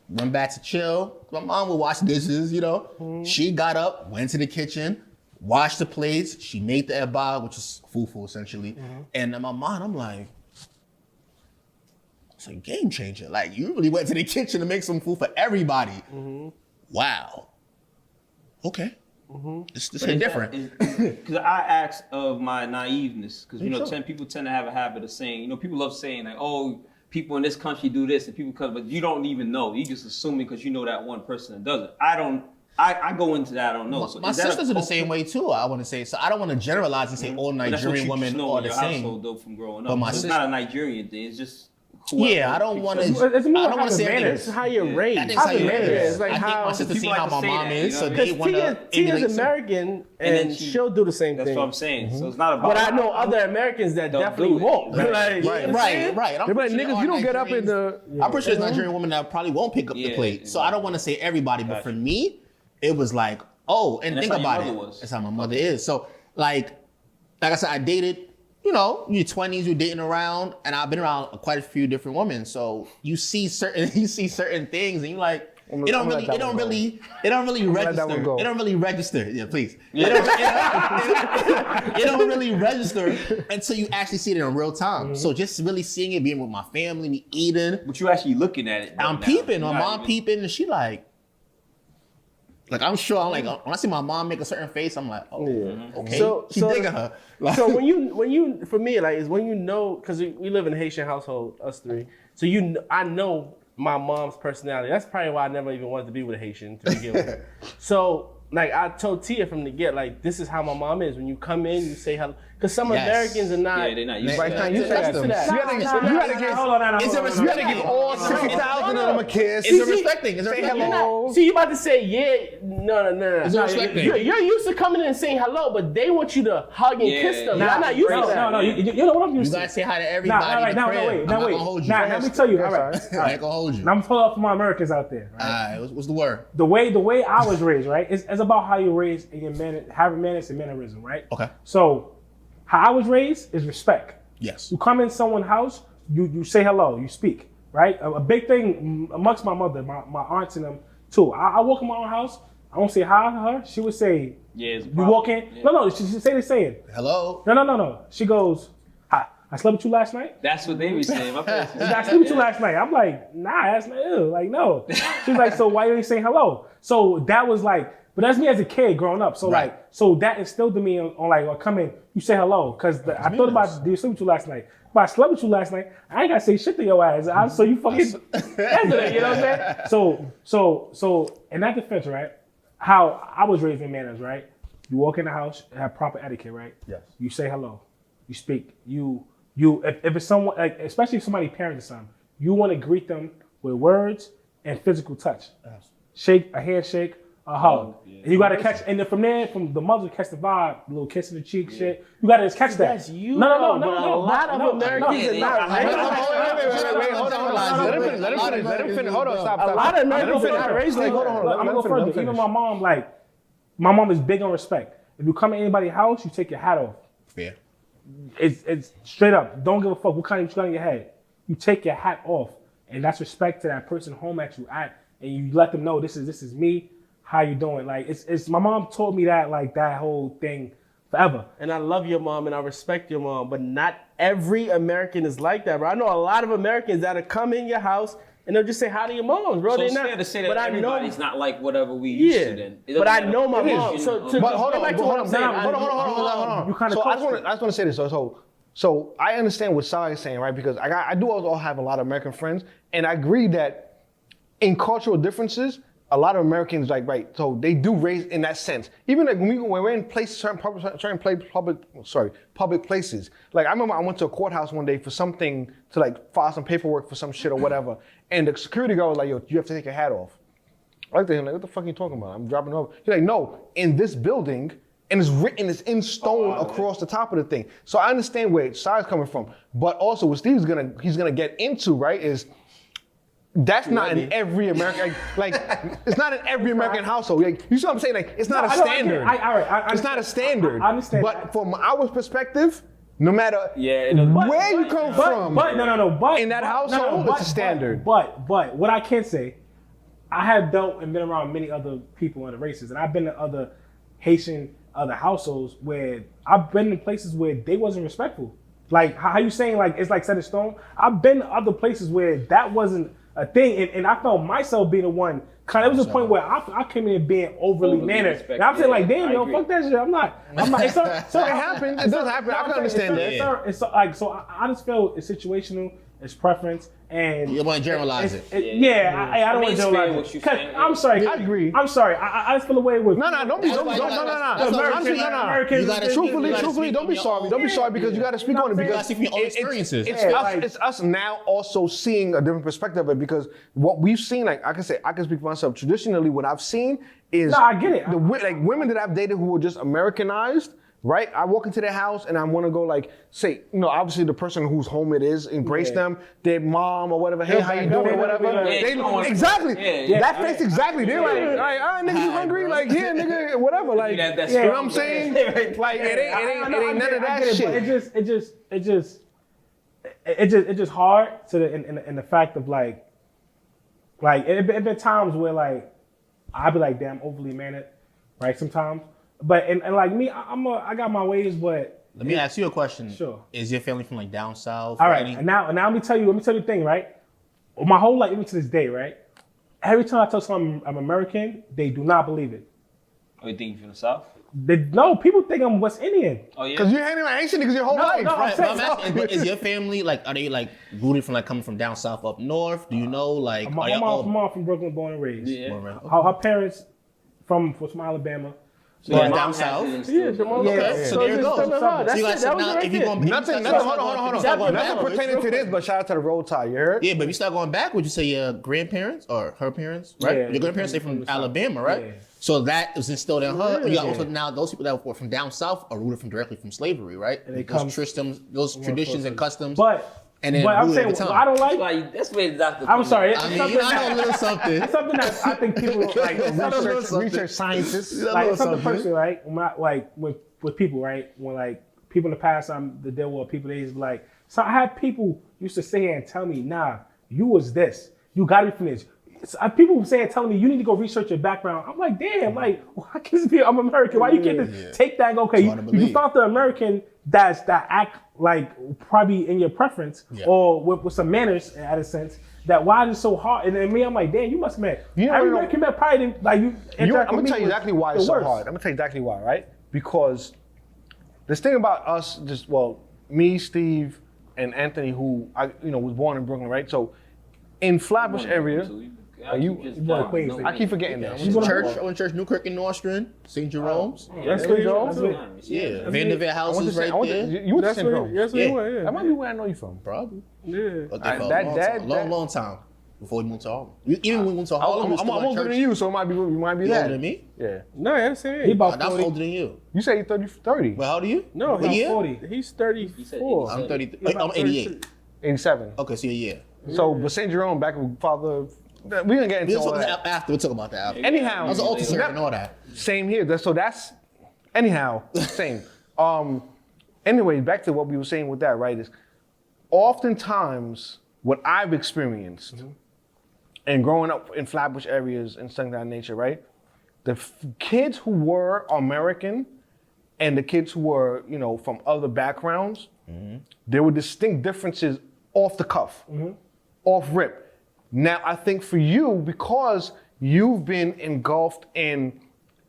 S3: went back to chill. My mom would wash dishes, you know. She got up, went to the kitchen, washed the plates. She made the eba, which is fufu essentially. And in my mind, I'm like, it's a game changer. Like, you really went to the kitchen to make some food for everybody. Wow. Okay. This is different.
S5: Because I asked of my naiveness, because you know, people tend to have a habit of saying, you know, people love saying like, oh, people in this country do this and people come, but you don't even know. You just assuming because you know that one person that does it. I go into that, I don't know. So
S3: my sisters are the same way too, I want to say. So I don't want to generalize and say all Nigerian women are the same.
S5: Though, from growing up.
S3: But my
S5: it's not a Nigerian thing, it's just
S3: I don't want to.
S4: It's more
S3: I don't want to say
S4: manners.
S2: It's how you're raised.
S3: I think it's how you're raised.
S2: It's like
S3: I think
S2: how
S3: my sister seen
S5: people
S3: how
S5: like
S3: my
S5: to say
S3: mom
S5: that,
S3: is,
S5: you
S3: so
S5: know?
S3: they want to
S2: Tia's
S3: emulate.
S2: American,
S5: And then
S2: and she'll do the same
S5: That's
S2: thing.
S5: what I'm saying. So it's not about.
S2: But I know other Americans that
S5: Don't
S2: definitely
S5: do it.
S2: won't.
S5: Right.
S2: Like, you know what I'm saying?
S3: Right.
S1: They're like, niggas, you don't get up in the.
S3: I'm pretty sure there's Nigerian women that probably won't pick up the
S5: Yeah,
S3: plate. So I don't want to say everybody, but for me, it was like, and
S5: that's
S3: think
S5: how your
S3: about
S5: mother
S3: it.
S5: was.
S3: That's how my mother is. So like I said, I dated. You know, in your 20s, you're dating around, and I've been around quite a few different women. So you see certain things, and you're like, it don't really register. It don't really register. Yeah, please. It don't really register until you actually see it in real time. So just really seeing it, being with my family, me eating.
S5: But you actually looking at it.
S3: I'm peeping. My mom peeping, and she like I'm sure. I'm like, when I see my mom make a certain face, I'm like, okay. She digging her. Like,
S2: So when you, for me, like, is when you know, because we live in a Haitian household, us three. So I know my mom's personality. That's probably why I never even wanted to be with a Haitian to begin with. So like I told Tia from the get, like, this is how my mom is. When you come in, you say hello. Because some Americans are not.
S5: Yeah, they're not used to
S1: Right now,
S5: that.
S1: you
S2: Used to that.
S1: You gotta give. You gotta give all 60,000 of them a kiss.
S3: it's a respecting. It's a
S1: Say
S3: respecting.
S1: hello.
S2: See, you about to say, no.
S3: It's a respecting.
S2: You're used to coming in and saying hello, but they want you to hug and kiss them. I'm not used to that.
S4: No. You know what I'm
S3: You
S4: used
S3: gotta
S4: to.
S3: say hi to everybody.
S4: Now,
S3: I'm not gonna hold you.
S4: Let me tell you. All right.
S3: I ain't gonna hold you.
S4: Now I'm talking for my Americans out there. Right?
S3: All right, what's the word?
S4: The way I was raised, right? It's about how you're raised and your having manners and mannerism, right?
S3: Okay.
S4: So how I was raised is respect.
S3: Yes.
S4: You come in someone's house, you say hello, you speak, right? A big thing amongst my mother, my aunts and them too. I walk in my own house, I don't say hi to her. She would say,
S5: Yeah,
S4: you walk in.
S5: Yeah.
S4: No, she say the saying.
S3: Hello.
S4: No. She goes, hi, I slept with you last night?
S5: That's what they be saying. My parents
S4: Did I sleep with you last night? I'm like, nah, that's not ew. Like, no. She's like, so why you ain't saying hello? So that was like, but that's me as a kid growing up. So
S3: Right.
S4: so that instilled in me on like, come in, you say hello. Cause I thought about, did you sleep with you last night? If I slept with you last night, I ain't gotta say shit to your ass. So you fucking answer that, you know what I'm saying? So in that defense, right? How I was raised in manners, right? You walk in the house, have proper etiquette, right?
S3: Yes.
S4: You say hello. You speak. If it's someone, like, especially if somebody parents or something, you want to greet them with words and physical touch. Shake, a handshake, a hug.
S5: Yeah.
S4: And you got to catch, and then from the mother catch the vibe, a little kiss in the cheek, shit. You got to just catch that.
S2: That's you.
S4: No.
S2: But a lot of Americans are not.
S1: Wait, hold on. Let him finish. Hold on, stop.
S2: A lot of Americans are not raised like
S1: Hold
S2: that.
S1: on.
S4: I'm gonna go further. Even my mom is big on respect. If you come to anybody's house, you take your hat off.
S3: Fair.
S4: It's straight up. Don't give a fuck what kind of you got on your head. You take your hat off, and that's respect to that person home at you at, and you let them know this is me. How you doing? Like it's my mom taught me that, like, that whole thing forever.
S2: And I love your mom and I respect your mom, but not every American is like that, bro. I know a lot of Americans that'll come in your house and they'll just say hi to your moms, bro.
S5: So
S2: They're
S5: it's
S2: not.
S5: fair to say that
S2: but I know,
S5: everybody's not like whatever we used to then. It
S2: but I
S5: doesn't
S2: know my
S5: matter.
S2: mom.
S1: But hold on.
S4: Hold on. You kind of.
S1: So I just want to say this. So I understand what Sai is saying, right? Because I do also have a lot of American friends, and I agree that in cultural differences, a lot of Americans, like, right, so they do raise in that sense. Even like when we're in places, public places. Like I remember I went to a courthouse one day for something, to like file some paperwork for some shit or whatever, and the security guard was like, "Yo, you have to take your hat off." I looked at him like, "What the fuck are you talking about? I'm dropping over." He's like, "No, in this building." And it's written, it's in stone across the top of the thing. So I understand where Sai's coming from, but also what Steve's he's gonna get into, right, is that's not in every American, like it's not in every American household. Like, you see what I'm saying? Like, it's not a standard. It's not a standard.
S4: I understand.
S1: But from our perspective, no matter
S5: But
S1: where you come from,
S4: But
S1: in that household, it's a standard.
S4: But what I can say, I have dealt and been around many other people in the races, and I've been to other Haitian other households where I've been in places where they wasn't respectful. Like how you saying like it's like set in stone. I've been to other places where that wasn't a thing, and I felt myself being the one. Cause there was a point where I came in being overly mannered. And I'm saying like, damn, yo, fuck that shit. I'm not. It's so it happens.
S1: It does happen. I can understand that.
S4: It's like so. I just feel it's situational. It's preference, and
S3: You want to generalize it.
S4: I don't want to generalize it. Cause I'm sorry.
S1: I agree.
S4: I'm sorry. I just feel away with.
S1: No, don't be. Truthfully, don't be sorry. Don't be sorry because you got to speak on it because it's us now also seeing a different perspective of it because what we've seen, like I can speak for myself. Traditionally, what I've seen is
S4: I get it.
S1: Like women that I've dated who were just Americanized. Right, I walk into their house and I want to go like say, obviously the person whose home it is, embrace them, their mom or whatever. Hey, how you doing? Or whatever.
S5: Exactly.
S1: That face exactly. They're like, all right, nigga, you hungry? Like, yeah, nigga, whatever. Like, you know what I'm saying? Like, it ain't none of that shit.
S4: It's just hard to in the fact of like it been times where like I'd be like, damn, overly mannered, right? Sometimes. But and like me, I got my ways, but
S3: let me ask you a question.
S4: Sure.
S3: Is your family from like down south?
S4: All right. And now let me tell you the thing, right? My whole life, even to this day, right? Every time I tell someone I'm American, they do not believe it.
S5: Oh, you think you're from the South?
S4: No, people think I'm West Indian.
S5: Oh yeah.
S1: Because you're handling like Haitian niggas your whole life.
S4: No,
S3: Right, but I'm asking, but is your family like, are they like rooted from like coming from down south up north? Do you know like?
S4: My mom from Brooklyn, born and raised.
S5: Yeah.
S4: Her parents from Alabama.
S3: So you're down south?
S5: Yeah,
S3: Okay, so there you go. So you guys now, if you going
S1: Nothing, hold on. Nothing pertaining to this, but shout out to the roll tide, you heard?
S3: Yeah, but if you start going back, would you say your grandparents or her parents, right?
S4: Yeah,
S3: Your grandparents, they from Alabama, right?
S4: Yeah.
S3: So that was instilled in her. You got
S4: Yeah.
S3: also now those people that were from down south are rooted directly from slavery, right?
S4: And they
S3: those traditions and customs.
S4: But
S3: And then
S4: I'm
S3: rule
S4: saying
S3: over time.
S4: what I don't like.
S5: That's where Dr.
S4: I'm sorry.
S3: I mean, you know, I know a little something.
S4: It's something that I think people like
S1: Research scientists.
S4: like it's something personal, right? When with people, right? When like people in the past, the deal with people they just like. So I had people used to say and tell me, nah, you was this. You got to be finished. People telling me you need to go research your background. I'm like, damn, like why can't I'm American? Why you can't take that and go, okay, you found the American that act like probably in your preference or with some manners in a sense. That why is it so hard? And then me, I'm like, damn, you must have met. Every American met probably didn't, like you.
S1: I'm gonna tell you exactly why it's so hard. I'm gonna tell you exactly why, right? Because this thing about us, me, Steve, and Anthony, who was born in Brooklyn, right? So in Flatbush area. I keep forgetting that.
S3: I went to church, Newkirk and Nostrand, St. Jerome's.
S4: That's St. Jerome's.
S3: Yeah, Vanderbilt House is right there.
S1: You went to St. Jerome's.
S4: Yes, we were. Yeah.
S1: That might be where I know you from.
S3: Probably.
S4: Yeah.
S3: But they for a long time before we moved to Harlem. Even when we moved to Harlem,
S1: I'm older than you, so it might be
S3: You
S1: that.
S3: older than me?
S1: Yeah.
S4: No, that's it. He about
S3: I'm
S4: 40.
S3: older than you.
S1: You say you're 30.
S3: Well, how old are you?
S4: No,
S3: What
S4: he's
S3: year?
S4: 40. He's 34.
S3: I'm 30. I'm 88.
S1: 87.
S3: Okay, so yeah.
S1: So, but St. Jerome back with Father. We gonna get into all that.
S3: After, we'll talk about that after.
S1: Anyhow,
S3: I was an altar server and all that.
S1: Same here. That's anyhow same. Anyway, back to what we were saying with that, right? Is oftentimes what I've experienced and growing up in Flatbush areas and stuff of that nature, right? The kids who were American and the kids who were, from other backgrounds, there were distinct differences off the cuff, off rip. Now, I think for you, because you've been engulfed and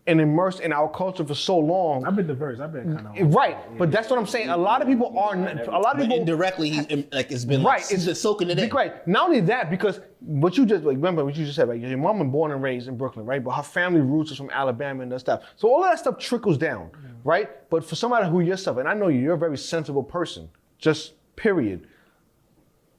S1: immersed in our culture for so long.
S4: I've been diverse. I've been kind of
S1: right, but that's what I'm saying. A lot of people are.
S3: Indirectly, it's been right. It's just soaking it in.
S1: Right. Not only that, because remember what you just said, right? Your mom was born and raised in Brooklyn, right? But her family roots is from Alabama and that stuff. So all of that stuff trickles down, right? But for somebody who yourself, and I know you're a very sensible person, just period.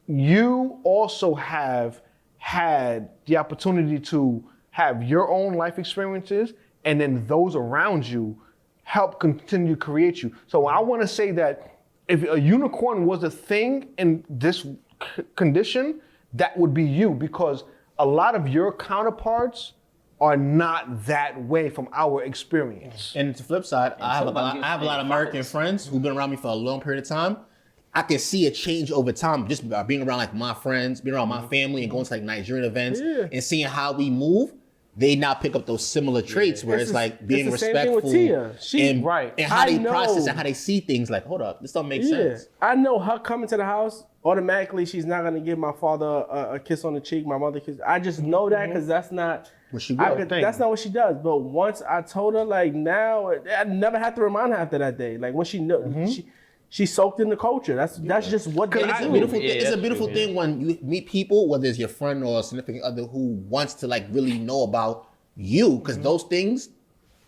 S1: You also have had the opportunity to have your own life experiences, and then those around you help continue to create you. So I want to say that if a unicorn was a thing in this condition, that would be you, because a lot of your counterparts are not that way from our experience.
S3: And to the flip side, I have a lot of American friends who've been around me for a long period of time. I can see a change over time just by being around like my friends, being around my family, and going to like Nigerian events and seeing how we move. They now pick up those similar traits where it's like being respectful and how they process and how they see things. Like, hold up, this don't make sense.
S2: I know her coming to the house, automatically she's not gonna give my father a kiss on the cheek, my mother kiss. I just know that because that's not
S3: what she
S2: that's not what she does. But once I told her, like now, I never have to remind her after that day. Like when she know she soaked in the culture. That's just what they do.
S3: It's a beautiful thing when you meet people, whether it's your friend or a significant other, who wants to like really know about you, because those things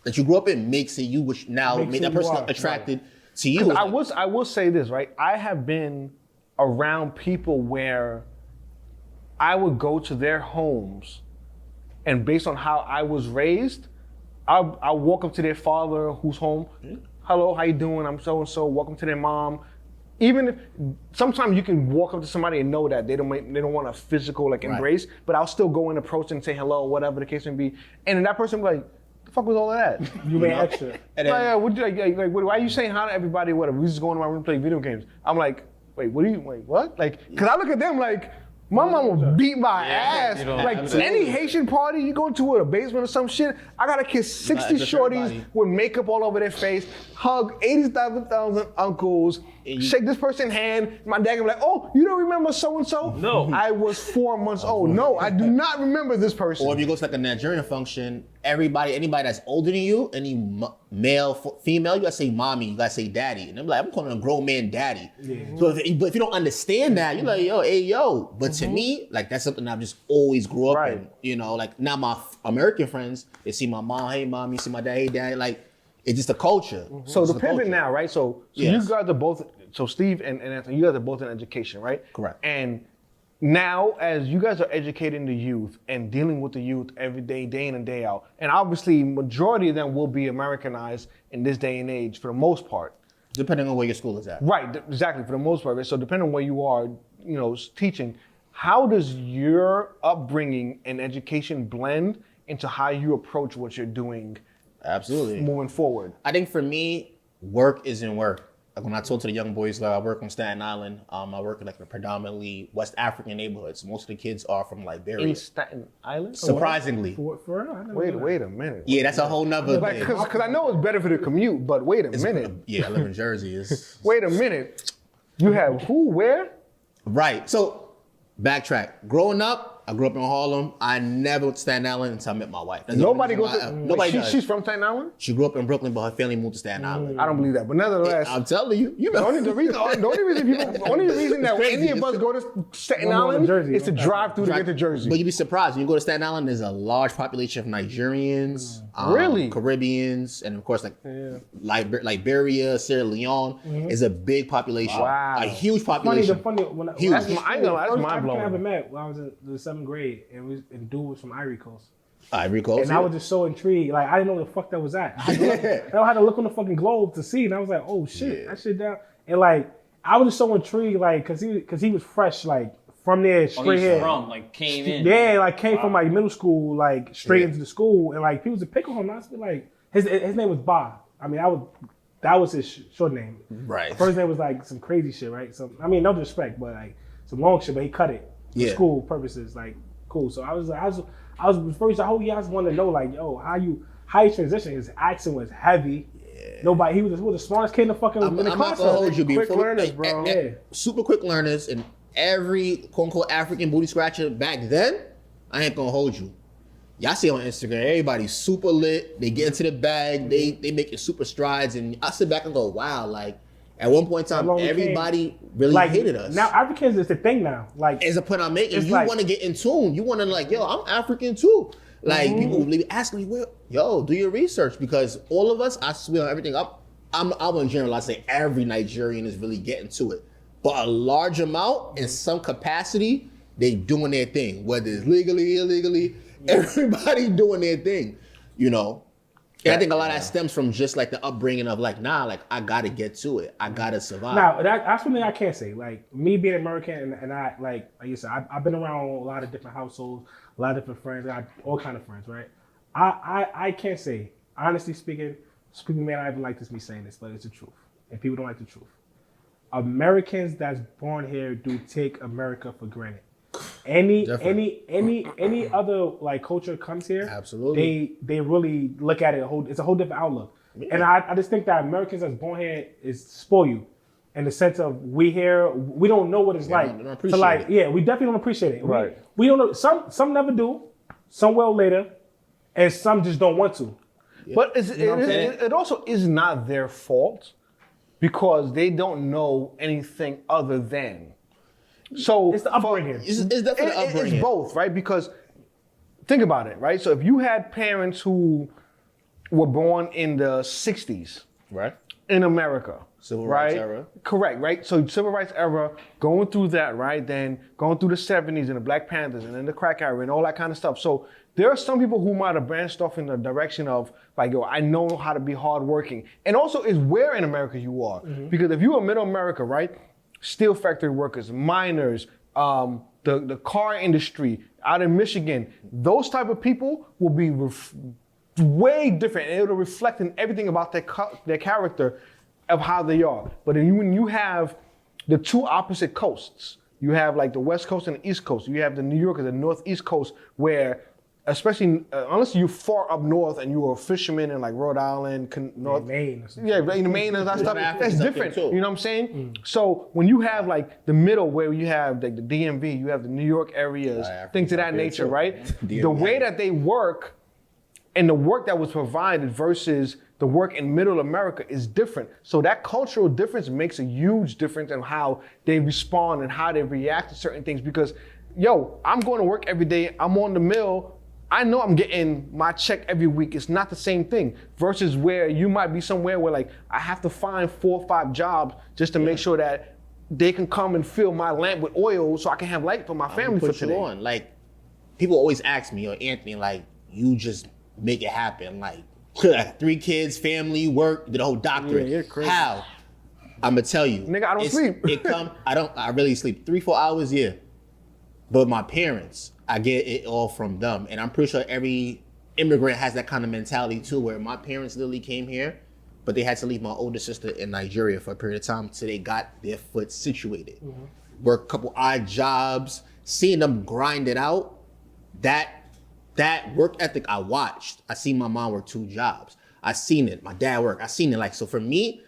S3: that you grew up in makes it you, which now make that person attracted to you.
S1: I will say this, right? I have been around people where I would go to their homes, and based on how I was raised, I'll walk up to their father who's home. Hello, how you doing? I'm so and so. Welcome to their mom. Even if sometimes you can walk up to somebody and know that they don't want a physical like embrace, but I'll still go and approach and say hello, whatever the case may be, and then that person will be like, "The fuck was all of that?"
S4: You made extra.
S1: And then, why are you saying hi to everybody? Whatever. We just go into my room and play video games. I'm like, wait, what? Like, because I look at them like, my mom will beat my ass. Like any Haitian party you go to, a basement or some shit, I gotta kiss 60 shorties with makeup all over their face, hug 87,000 uncles, shake this person's hand. My dad can be like, "Oh, you don't remember so and so?"
S5: No.
S1: I was 4 months old. No, I do not remember this person.
S3: Or if you go to like a Nigerian function, anybody that's older than you, any male, female, you gotta say mommy, you gotta say daddy. And I'm like, I'm calling a grown man daddy. So if you don't understand that, you're like, yo, hey, yo. But to me, like that's something I've just always grew up in. You know, like now my American friends, they see my mom, hey mom, you see my dad, hey daddy, like it's just a culture.
S1: So the pivot now, right? So you guys are both, so Steve and Anthony, you guys are both in education, right?
S3: Correct.
S1: And now, as you guys are educating the youth and dealing with the youth every day, day in and day out, and obviously majority of them will be Americanized in this day and age for the most part.
S3: Depending on where your school is at.
S1: Right, exactly, for the most part. So depending on where you are, teaching, how does your upbringing and education blend into how you approach what you're doing?
S3: Absolutely.
S1: Moving forward.
S3: I think for me, work isn't work. Like when I told to the young boys, like I work on Staten Island. I work in like a predominantly West African neighborhoods. Most of the kids are from Liberia.
S1: In Staten Island?
S3: Surprisingly.
S4: For real?
S1: Wait a minute.
S3: Yeah, that's a whole nother thing.
S1: Because I know it's better for the commute, but wait a minute.
S3: Yeah, I live in Jersey.
S1: Wait a minute. You have who, where?
S3: Right. So, backtrack. Growing up, I grew up in Harlem. I never went to Staten Island until I met my wife.
S1: Nobody goes to...
S3: Nobody does.
S1: She's from Staten Island?
S3: She grew up in Brooklyn, but her family moved to Staten Island.
S1: I don't believe that, but nevertheless...
S3: I'm telling you.
S1: The only reason that any of us go to Staten Island is to drive through to get to Jersey.
S3: But you'd be surprised. When you go to Staten Island, there's a large population of Nigerians,
S1: really?
S3: Caribbeans, and of course, like Liberia, Sierra Leone is a big population.
S1: Wow.
S3: A huge population.
S1: Huge. That's mind blowing.
S4: I ever met when I was in the 7th grade, and dude was from Ivory Coast.
S3: Ivory Coast.
S4: And I was just so intrigued. Like, I didn't know what the fuck that was at. I had to look on the fucking globe to see, and I was like, oh shit, that shit down. And like, I was just so intrigued, like, cause he was fresh, like from there straight here.
S5: Came in.
S4: Yeah, like came from like middle school, like straight into the school, and like people would pick on him. I was like, his name was Bob. I mean, that was his short name.
S3: Right.
S4: First name was like some crazy shit, right? So I mean, no disrespect, but like some long shit, but he cut it for school purposes, like cool. So I was first. I just wanted to know, like, yo, how you transition. His accent was heavy. Yeah. Nobody. He was the smartest kid in the fucking in the class.
S3: I'm not gonna hold you.
S2: Quick learners, bro.
S3: Super quick learners, and every quote unquote African booty scratcher back then. I ain't gonna hold you. Y'all see on Instagram, everybody's super lit. They get into the bag. They making super strides, and I sit back and go, wow, like. At one point in time, everybody really hated us.
S4: Now Africans is the thing now. Like,
S3: as a point I'm making, you want to get in tune. You want to like, yo, I'm African too. Like people will be asking me, well, yo, do your research, because all of us, I swear on everything. I wouldn't generalize, say every Nigerian is really getting to it, but a large amount in some capacity, they doing their thing, whether it's legally, illegally, everybody doing their thing, you know. Yeah, I think a lot of that stems from just like the upbringing of like, nah, like I gotta get to it. I gotta survive.
S4: Now, that's one thing I can't say. Like me being American and I, like you said, I've been around a lot of different households, a lot of different friends, I got all kind of friends, right? I can't say, honestly speaking, people may not even like me saying this, but it's the truth. And people don't like the truth. Americans that's born here do take America for granted. Any other like culture comes here,
S3: Absolutely.
S4: they really look at it it's a whole different outlook. And I just think that Americans that's born here is spoil you in the sense of we don't know what it's like
S3: don't
S4: to like
S3: appreciate it.
S4: we definitely don't appreciate it.
S1: Right.
S4: We don't know some never do, some will later, and some just don't want to.
S1: But it also is not their fault because they don't know anything other than. So
S4: It's the upbringing.
S3: It's definitely upbringing.
S1: It's both, right? Because think about it, right? So if you had parents who were born in the 60s
S3: Right.
S1: in America,
S3: Civil
S1: right?
S3: rights era.
S1: Correct, right? So civil rights era, going through that, right? Then going through the 70s and the Black Panthers and then the crack era and all that kind of stuff. So there are some people who might have branched off in the direction of like, yo, I know how to be hardworking. And also is where in America you are. Because if you are middle America, right? Steel factory workers, miners, the car industry out in Michigan, those type of people will be way different, and it'll reflect in everything about their character of how they are. But when you have the two opposite coasts, you have like the West Coast and the East Coast. You have the New York and the Northeast Coast, where especially unless you're far up north and you are a fisherman in like Rhode Island,
S4: Maine or something.
S1: yeah, in Maine and that stuff, that's
S3: Africa's up there
S1: different.
S3: too.
S1: You know what I'm saying? So when you have like the middle where you have like the DMV, you have the New York areas, things of that nature, right? The way that they work and the work that was provided versus the work in middle America is different. So that cultural difference makes a huge difference in how they respond and how they react to certain things. Because, yo, I'm going to work every day, I'm on the mill, I know I'm getting my check every week. It's not the same thing versus where you might be somewhere where like I have to find 4 or 5 jobs just to make sure that they can come and fill my lamp with oil so I can have light for my family for
S3: Put you
S1: today.
S3: on. Like, people always ask me, or Anthony, like, you just make it happen. Like, 3 kids, family, work, did a whole doctorate.
S4: Yeah, you're crazy.
S3: How? I'ma tell you.
S1: Nigga, I don't sleep.
S3: I really sleep 3-4 hours, yeah. But my parents, I get it all from them. And I'm pretty sure every immigrant has that kind of mentality too, where my parents literally came here, but they had to leave my older sister in Nigeria for a period of time till they got their foot situated. Work a couple odd jobs, seeing them grind it out, that work ethic I watched. I seen my mom work 2 jobs. I seen it, my dad work. I seen it. Like, so for me,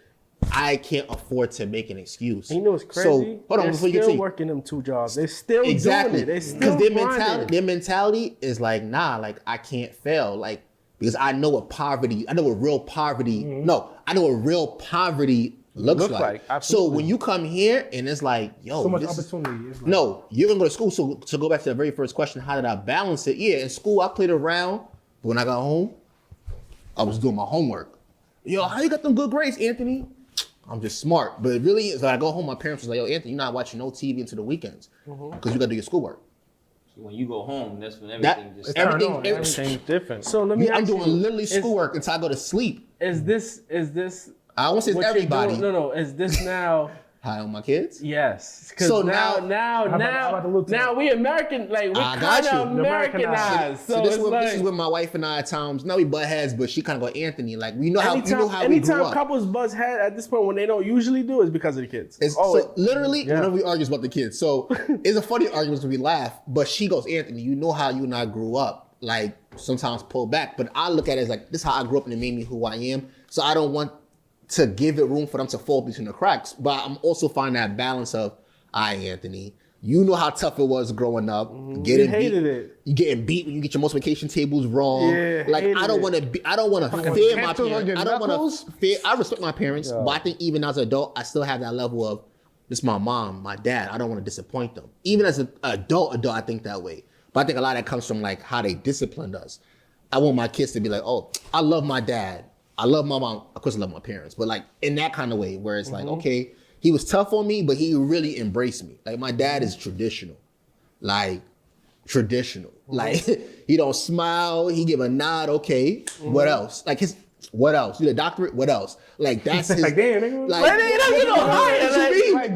S3: I can't afford to make an excuse.
S2: And you know what's crazy?
S3: So hold on,
S2: They're
S3: before you get
S2: still
S3: to
S2: working them 2 jobs. They're still
S3: exactly
S2: doing it. They're still
S3: because their mentality is like, nah, like I can't fail, like because I know what real poverty. No, I know what real poverty looks like. So
S1: absolutely.
S3: when you come here and it's like, yo,
S4: So much
S3: this
S4: opportunity. It's like,
S3: no, you're gonna go to school. So to go back to the very first question, how did I balance it? Yeah, in school I played around, but when I got home, I was doing my homework. Yo, how you got them good grades, Anthony? I'm just smart. But it really is, when I go home, my parents was like, yo, Anthony, you're not watching no TV into the weekends because you gotta do your schoolwork.
S5: So when you go home, that's when everything just
S1: Everything's different.
S2: So let me
S3: I'm
S2: ask
S3: doing
S2: you,
S3: literally schoolwork until I go to sleep.
S2: Is this
S3: I won't say it's
S2: what you're
S3: everybody.
S2: doing? No, is this now?
S3: Hi on my kids.
S2: Yes. 'Cause
S3: So
S2: now
S4: about the little
S2: now we American, like we
S3: I got
S2: kind of
S3: you.
S2: Americanized.
S3: So this is when my wife and I at times, now we butt heads, but she kind of go, Anthony, like we know how we grew
S2: anytime
S3: up.
S2: couples buzz head at this point when they don't usually do is because of the kids.
S3: So literally, whenever we argue about the kids. So it's a funny argument because we laugh, but she goes, Anthony, you know how you and I grew up. Like sometimes pull back, but I look at it as like, this is how I grew up and it made me who I am. So I don't want to give it room for them to fall between the cracks. But I'm also finding that balance of, Anthony, you know how tough it was growing up. Getting
S2: hated
S3: beat.
S2: it.
S3: You getting beat when you get your multiplication tables wrong.
S2: Yeah,
S3: like
S2: hated
S3: I don't
S2: it.
S3: want to I don't want to fear my
S1: pencils on
S3: parents.
S1: your
S3: I don't want
S1: knuckles?
S3: to fear. I respect my parents, but I think even as an adult, I still have that level of, this is my mom, my dad. I don't want to disappoint them. Even as an adult, I think that way. But I think a lot of that comes from like how they disciplined us. I want my kids to be like, oh, I love my dad. I love my mom. Of course, I love my parents, but like in that kind of way where it's like, okay, he was tough on me, but he really embraced me. Like my dad is traditional, like he don't smile. He give a nod. Okay, what else? Like what else? You the doctorate? What else? Like that's his.
S4: Like, damn, nigga.
S3: Like,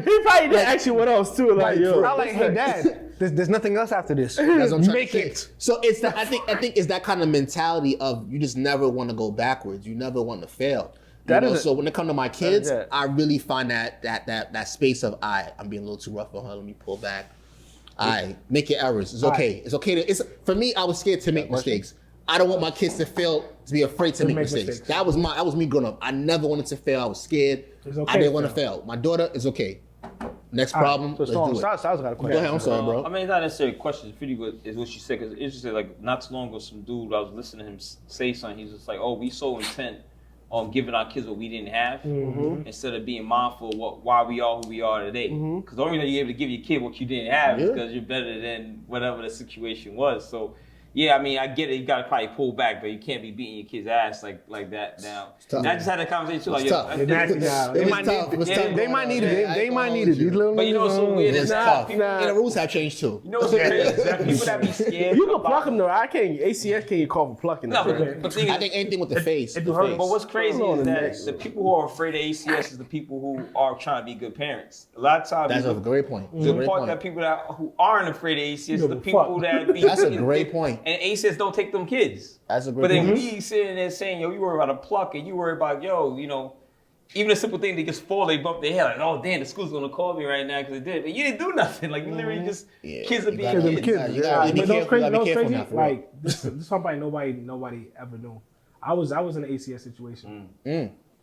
S2: He probably did ask you what else too. Like, yo,
S1: I'm like, hey, Dad, there's nothing else after this.
S3: That's what I'm trying
S1: Make
S3: to say.
S1: it.
S3: So it's that I think it's that kind of mentality of you just never want to go backwards. You never want to fail. So when it comes to my kids,
S1: it.
S3: I really find that space of I'm being a little too rough on her. Let me pull back. Make your errors. It's okay. It's okay. For me. I was scared to make mistakes. I don't want my kids to be afraid to make mistakes. That was me growing up. I never wanted to fail. I was scared. I didn't want to fail. My daughter is okay. Next problem. Let's do it.
S1: Styles got a question.
S3: Go ahead. I'm sorry, bro.
S5: I mean, it's not necessarily a question. It's pretty good, is what she said. Because it's just like not too long ago, some dude, I was listening to him say something. He's just like, "Oh, we so intent on giving our kids what we didn't have, instead of being mindful of why we are who we are today." Because the only reason you're able to give your kid what you didn't have is because you're better than whatever the situation was. So, yeah, I mean, I get it. You gotta probably pull back, but you can't be beating your kid's ass like that now. And I just had that conversation too. Like,
S1: They might need it. These little
S5: but you know what's so weird is
S3: tough. And the rules have changed too.
S5: You know what's crazy? People that be scared.
S2: You can pluck them though. ACS can't get called for plucking them.
S5: No, but
S3: I think anything with the face.
S5: But what's crazy is that the people who are afraid of ACS is the people who are trying to be good parents. A lot of times,
S3: that's a great point.
S5: The part that people who aren't afraid of ACS is the people that be.
S3: That's a great point.
S5: And ACS don't take them kids.
S3: That's a great
S5: But then
S3: point.
S5: we sitting there saying, yo, you worry about a pluck, and you worry about, even a simple thing they get spoiled, they bump their head like, oh damn, the school's gonna call me right now because it did. But you didn't do nothing. Like you literally just kids are being kids.
S3: You gotta be careful now.
S4: Like this is something nobody ever knew. I was in an ACS situation,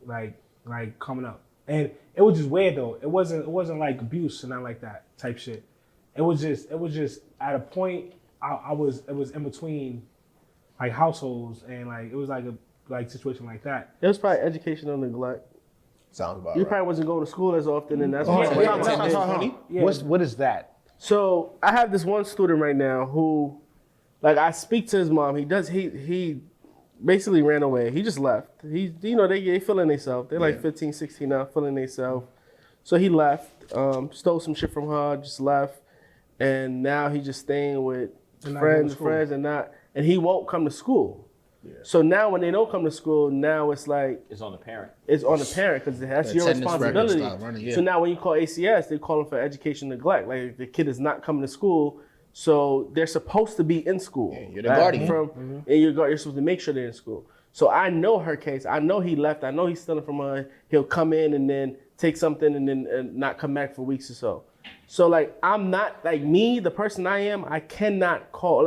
S4: like coming up, and it was just weird though. It wasn't like abuse and not like that type shit. It was just at a point it was in between like households and like it was like a situation like that.
S2: It was probably educational neglect.
S3: Sounds about
S2: You
S3: right.
S2: probably wasn't going to school as often, and that's
S1: What is that?
S2: So I have this one student right now who, like, I speak to his mom. He basically ran away. He just left. They feeling themselves. They're like 15, 16 now, feeling themselves. So he left, stole some shit from her, just left, and now he's just staying with friends, and he won't come to school. Yeah. So now when they don't come to school, now it's like
S5: it's on the parent.
S2: It's on the parent because that's your responsibility. So now when you call ACS, they call them for education neglect. Like if the kid is not coming to school, so they're supposed to be in school.
S3: Yeah, you're the guardian.
S2: And you're supposed to make sure they're in school. So I know her case. I know he left. I know he's stealing from her. He'll come in and then take something and then not come back for weeks or so. So like I'm not like me, the person I am. I cannot call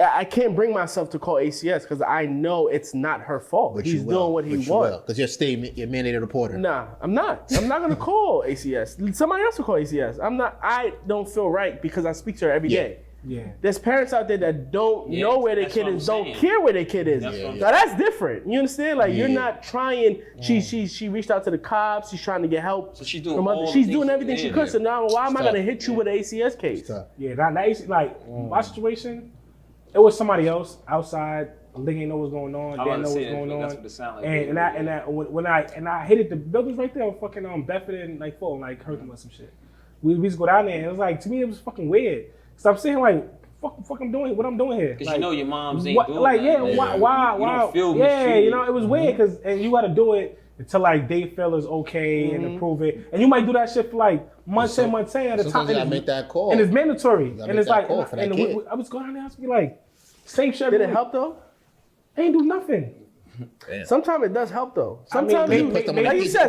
S2: I can't bring myself to call ACS because I know it's not her fault.
S3: But
S2: he's doing what he wants.
S3: Because you're mandated reporter.
S2: Nah, I'm not. I'm not gonna call ACS. Somebody else will call ACS. I'm not. I don't feel right because I speak to her every day.
S4: Yeah.
S2: There's parents out there that don't know where their kid is, don't care where their kid is. Now that's different. You understand? Like you're not trying. She reached out to the cops. She's trying to get help.
S5: So she's doing
S2: everything she could. So now why am I gonna hit you with an ACS case?
S4: Yeah, my situation. It was somebody else outside. They didn't know what's going on. Didn't know what's going on.
S5: That's what it sounded like.
S4: And I hit it. The buildings right there, fucking Bedford and like Fulton, like Herkimer or some shit. We just go down there. And it was like to me, it was fucking weird. So I'm saying like, fuck, I'm doing what I'm doing here.
S5: Because
S4: like,
S5: you know your mom's ain't doing
S4: like
S5: that.
S4: Why?
S5: You don't feel
S4: mistreated. It was weird because and you got to do it until like they feel it's okay and to prove it. And you might do that shit for like months at a time.
S3: You gotta make that call.
S4: And it's mandatory. And it's like,
S3: I
S4: was going down there, I was like, same shit.
S2: Did it help though?
S4: I ain't do nothing.
S3: Damn.
S2: Sometimes it does help though. Sometimes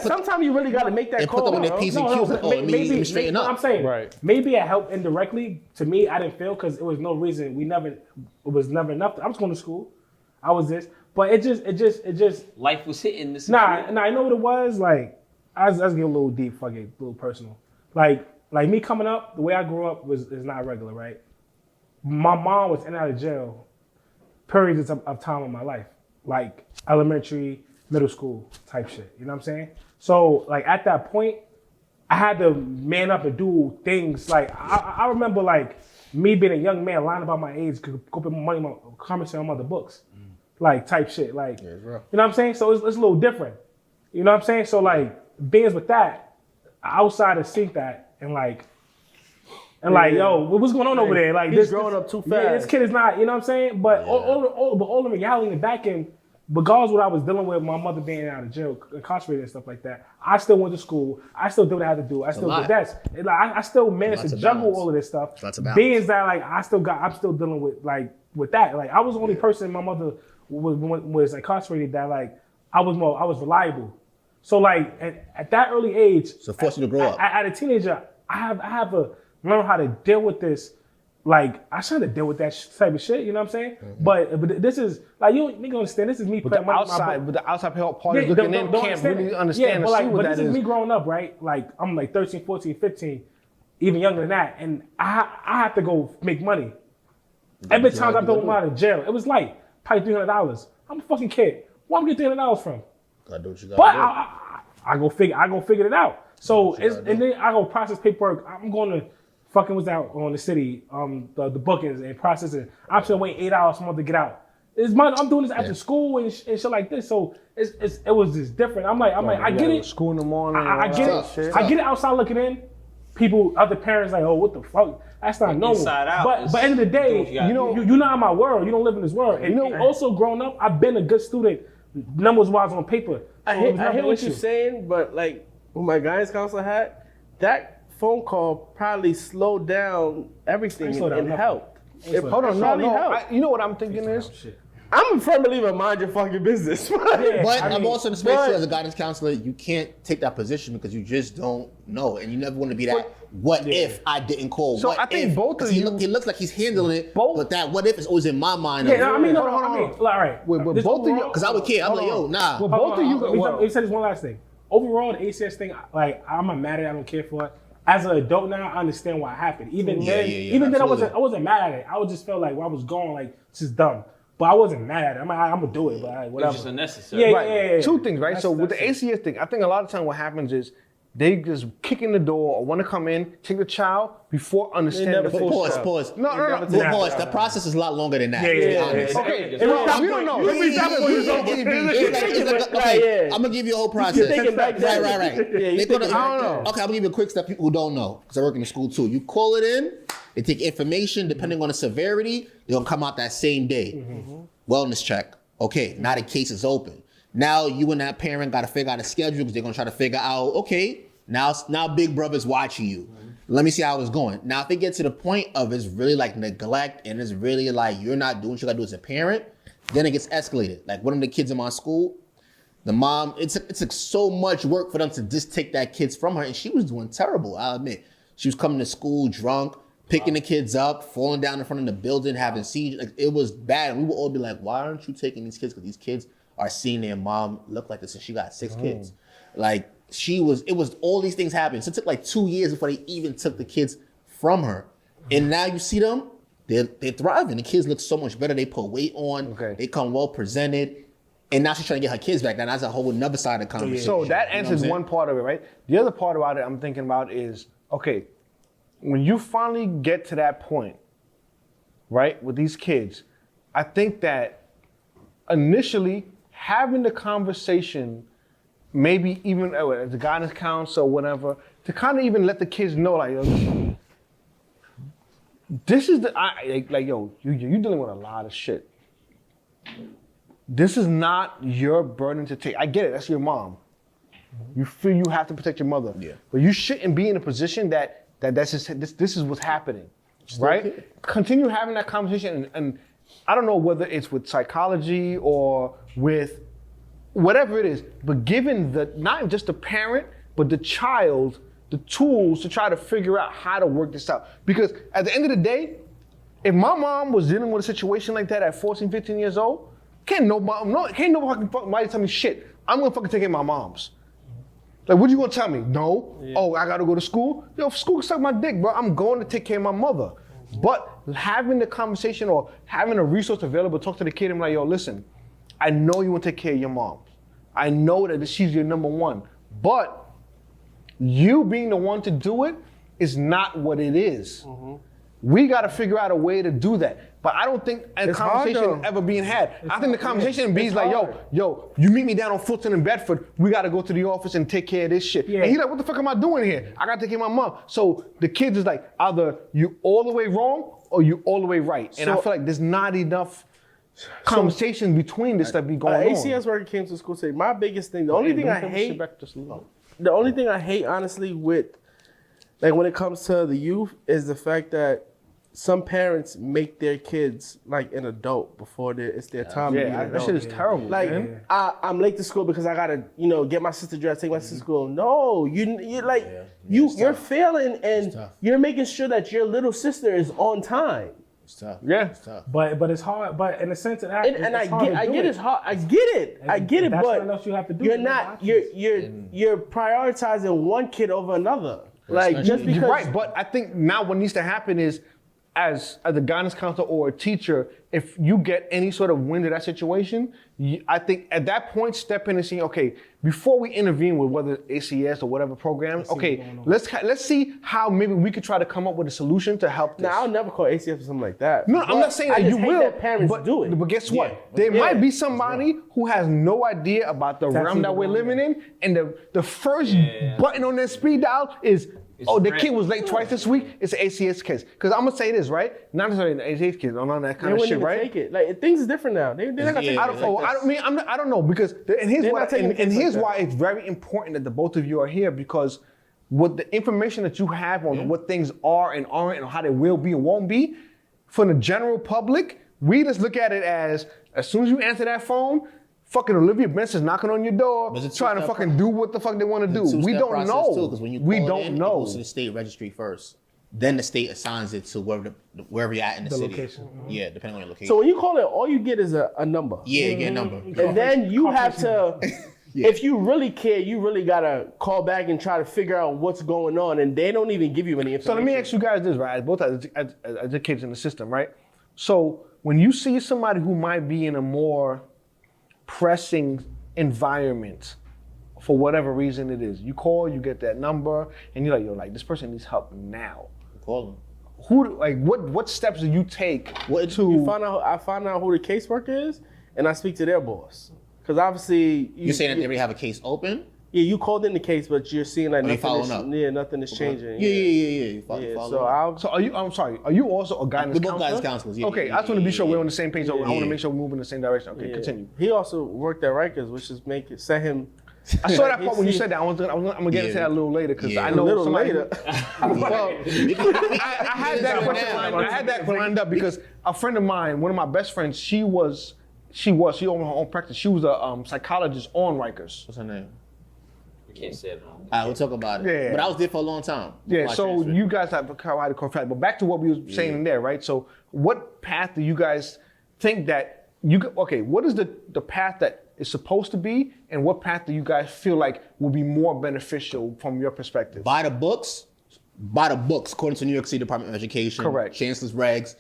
S2: sometimes you really gotta make that call.
S3: Put them in their P's and Q's. Maybe straighten up.
S4: I'm saying, maybe it helped indirectly. To me, I didn't feel because it was no reason. It was never enough. I was going to school. I was this. But it just
S5: life was hitting this.
S4: Nah, I know what it was. Like, I was getting a little deep, fucking, a little personal. Like me coming up, the way I grew up is not regular, right? My mom was in and out of jail periods of time in my life, like elementary, middle school type shit. You know what I'm saying? So like at that point, I had to man up and do things. Like I remember like me being a young man lying about my age, could go put money, comments on other books, like type shit. Like you know what I'm saying? So it's a little different. You know what I'm saying? So like being with that, outside to see that and like. And like, yo, what's going on over there? Like,
S2: he's growing up too fast.
S4: Yeah, this kid is not, you know what I'm saying? But all the reality in the back end, regardless of what I was dealing with, my mother being out of jail, incarcerated and stuff like that, I still went to school. I still did what I had to do. I still did that. Like, I still managed to juggle all of this stuff. Being that, like, I'm still dealing with that. Like, I was the only person my mother was incarcerated that, like, I was reliable. So like at that early age,
S3: So force you to grow up.
S4: As a teenager, I have to learn how to deal with this. Like I should have deal with that type of shit. You know what I'm saying? But this is like you nigga understand. This is me.
S1: But the outside parties looking in can't really understand or see what that is.
S4: But this is me growing up, right? Like I'm like 13, 14, 15, even younger than that, and I have to go make money. Every time I go out of jail, it was like probably $300. I'm a fucking kid. Where I'm getting $300 from?
S3: Gotta do what you gotta
S4: But
S3: do.
S4: I go figure it out. So and then I go process paperwork. I'm going to fucking was out on the city, the bookings and processing. I'm still waiting 8 hours for someone to get out. It's money. I'm doing this after school and shit like this. So it was just different. I'm like I get it.
S1: School in the morning.
S4: I get it. I get it outside looking in. People, other parents like, oh, what the fuck? That's not normal.
S5: Inside out,
S4: but end of the day, you're not in my world. You don't live in this world. And also growing up, I've been a good student, numbers wise on paper.
S2: I hear what you're saying, but like when my guidance counselor had, that phone call probably slowed down everything and helped.
S1: Hold on, no. You know what I'm thinking is?
S2: I'm a firm believer, mind your fucking business.
S3: But I'm also in the space too, as a guidance counselor, you can't take that position because you just don't know, and you never want to be that. What if I didn't call?
S1: So
S3: what
S1: I think
S3: if?
S1: both of
S3: he
S1: you,
S3: looks like he's handling it,
S1: both,
S3: but that what if is always in my mind.
S4: Yeah, I mean,
S1: hold on.
S4: All right.
S1: With both of you,
S3: because I would care. I'm like, yo, nah.
S1: With both of you,
S4: Let me say this one last thing. Overall, the ACS thing, like I'm not mad at it. I don't care for it. As an adult now, I understand why it happened. Even then, I wasn't mad at it. I just felt like where I was going, like this is dumb. But I wasn't mad at it. I'm gonna do it, but whatever.
S5: It's just unnecessary.
S4: Yeah.
S1: Two things, right? So with the ACS thing, I think a lot of time what happens is they just kick in the door or want to come in, take the child before understanding the full stuff.
S3: Pause.
S1: No.
S3: Pause. The process is a lot longer than that. To be honest.
S1: Okay, we don't know.
S3: Okay, I'm gonna give you a whole process. Right.
S4: I
S3: don't know. Okay, I'm gonna give you a quick step people who don't know, because I work in the school too. You call it in, they take information, depending on the severity, they're gonna come out that same day. Wellness check. Okay, now the case is open. Now you and that parent gotta figure out a schedule because they're gonna try to figure out, okay, now big brother's watching you. Let me see how it's going. Now, if it gets to the point of it's really like neglect and it's really like you're not doing what you gotta do as a parent, then it gets escalated. Like one of the kids in my school, the mom, it's like so much work for them to just take that kids from her, and she was doing terrible, I'll admit. She was coming to school drunk, picking the kids up, falling down in front of the building, having seizures. Like, it was bad. We would all be like, why aren't you taking these kids? Because these kids are seeing their mom look like this, and she got 6 kids. Like, it was all these things happening. So it took like 2 years before they even took the kids from her. And now you see them, they're thriving. The kids look so much better. They put weight on. Okay. They come well presented. And now she's trying to get her kids back. Now that's a whole another side of the conversation.
S1: So that answers one part of it, right? The other part about it I'm thinking about is, okay, when you finally get to that point, right, with these kids, I think that initially having the conversation, maybe even as a guidance counselor or whatever, to kind of even let the kids know, like, this is you're dealing with a lot of shit. This is not your burden to take. I get it, that's your mom. You feel you have to protect your mother. Yeah. But you shouldn't be in a position this is what's happening, right? Continue having that conversation, and I don't know whether it's with psychology or with whatever it is, but giving not just the parent, but the child the tools to try to figure out how to work this out. Because at the end of the day, if my mom was dealing with a situation like that at 14, 15 years old, can't nobody tell me shit. I'm gonna fucking take care of my mom's. Like, what you gonna tell me? No. Yeah. Oh, I gotta go to school? Yo, school can suck my dick, bro. I'm going to take care of my mother. But having the conversation or having a resource available, talk to the kid and be like, yo, listen, I know you wanna take care of your mom. I know that she's your number one. But you being the one to do it is not what it is. Mm-hmm. We gotta figure out a way to do that. But I don't think a conversation ever being had. I think the conversation is like, yo, you meet me down on Fulton and Bedford, we gotta go to the office and take care of this shit. Yeah. And he's like, what the fuck am I doing here? I gotta take care of my mom. So the kids is like, either you all the way wrong or you all the way right. And I feel like there's not enough conversation between this that be going on.
S2: ACS worker came to school today. My biggest thing, the only thing I hate honestly with, like when it comes to the youth is the fact that some parents make their kids like an adult before it's their time to be an
S1: that
S2: adult.
S1: shit is terrible.
S2: Like
S1: man.
S2: I'm late to school because I gotta, get my sister dressed, take my sister to school. No, you're like you're failing and you're making sure that your little sister is on time.
S3: It's tough.
S1: Yeah.
S3: It's tough.
S4: But it's hard. But in the sense of that,
S2: And I get it's hard. I get it. I get it.
S4: That's
S2: But
S4: what else you have to do.
S2: you're
S4: You know,
S2: not.
S4: options.
S2: You're prioritizing one kid over another. Like just because.
S1: You're right, but I think now what needs to happen is, as a guidance counselor or a teacher, if you get any sort of wind of that situation, I think at that point step in and see, okay, before we intervene with whether ACS or whatever program, okay, let's see how maybe we could try to come up with a solution to help this.
S2: Now I'll never call ACS or something like that.
S1: No, I'm not saying that you will.
S2: That parents do it.
S1: But guess what? There might be somebody who has no idea about the realm that we're living in, and the first button on their speed dial is, the kid was late twice this week. It's an ACS case. Because I'm gonna say this, right? Not necessarily an ACS case, none of that kind of shit, right?
S2: Take it. Like things is different now. They're not gonna take it.
S1: I don't know because here's why it's very important that the both of you are here, because with the information that you have on what things are and aren't and how they will be and won't be, for the general public, we just look at it as soon as you answer that phone, fucking Olivia Benson's knocking on your door, trying to fucking do what the fuck they want to do. We don't know. We don't know.
S3: It goes to the state registry first. Then the state assigns it to wherever you're at in the city.
S4: Location.
S3: Yeah, depending on your location.
S2: So when you call it, all you get is a number.
S3: Yeah, you get a number.
S2: And then you have to, if you really care, you really gotta call back and try to figure out what's going on. And they don't even give you any information.
S1: So let me ask you guys this, right? Both as the kids in the system, right? So when you see somebody who might be in a more pressing environment, for whatever reason it is, you call, you get that number, and you're like, yo, this person needs help now.
S3: Call
S1: them. What steps do you take to?
S2: I find out who the caseworker is, and I speak to their boss. Because obviously
S3: you're saying that they already have a case open.
S2: Yeah, you called in the case, but you're seeing like nothing is changing.
S3: Yeah.
S2: I'm
S1: sorry. Are you also a guidance counselor?
S3: We're both guidance counselors. Yeah,
S1: okay, I just want to be sure we're on the same page. I want to make sure we're moving in the same direction. Okay, continue.
S2: He also worked at Rikers, which is set him.
S1: I saw that part when you said that. I'm gonna get into that a little later because I know
S2: a little
S1: somebody.
S2: later.
S1: Well, I had that question lined up because a friend of mine, one of my best friends, she owned her own practice. She was a psychologist on Rikers.
S3: What's her name?
S5: We can't say it.
S3: All right, we'll talk about it.
S1: Yeah.
S3: But I was there for a long time.
S1: Yeah, so you guys have a carbohydrate fat. But back to what we were saying in there, right? So what path do you guys think that what is the path that is supposed to be, and what path do you guys feel like will be more beneficial from your perspective?
S3: By the books, according to New York City Department of Education.
S1: Correct.
S3: Chancellor's regs,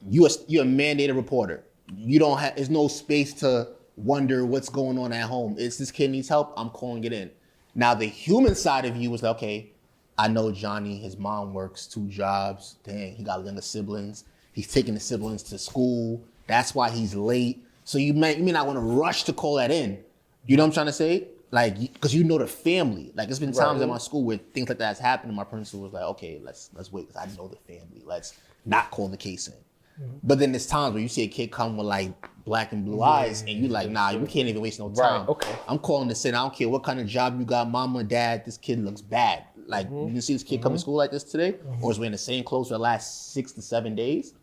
S3: you're a mandated reporter. There's no space to wonder what's going on at home. It's this kid needs help, I'm calling it in. Now the human side of you was like, okay, I know Johnny, his mom works 2 jobs. Dang, he got younger siblings. He's taking the siblings to school. That's why he's late. So you may not want to rush to call that in. You know what I'm trying to say? Like, because you know the family. Like, there's been times at my school where things like that has happened, and my principal was like, okay, let's wait, because I know the family. Let's not call the case in. Mm-hmm. But then there's times where you see a kid come with like black and blue eyes, and you like, nah, you can't even waste no time.
S1: Right, okay.
S3: I'm calling this in. I don't care what kind of job you got, mama, dad, this kid looks bad. Like, you didn't see this kid come to school like this today? Or is we in the same clothes for the last 6 to 7 days?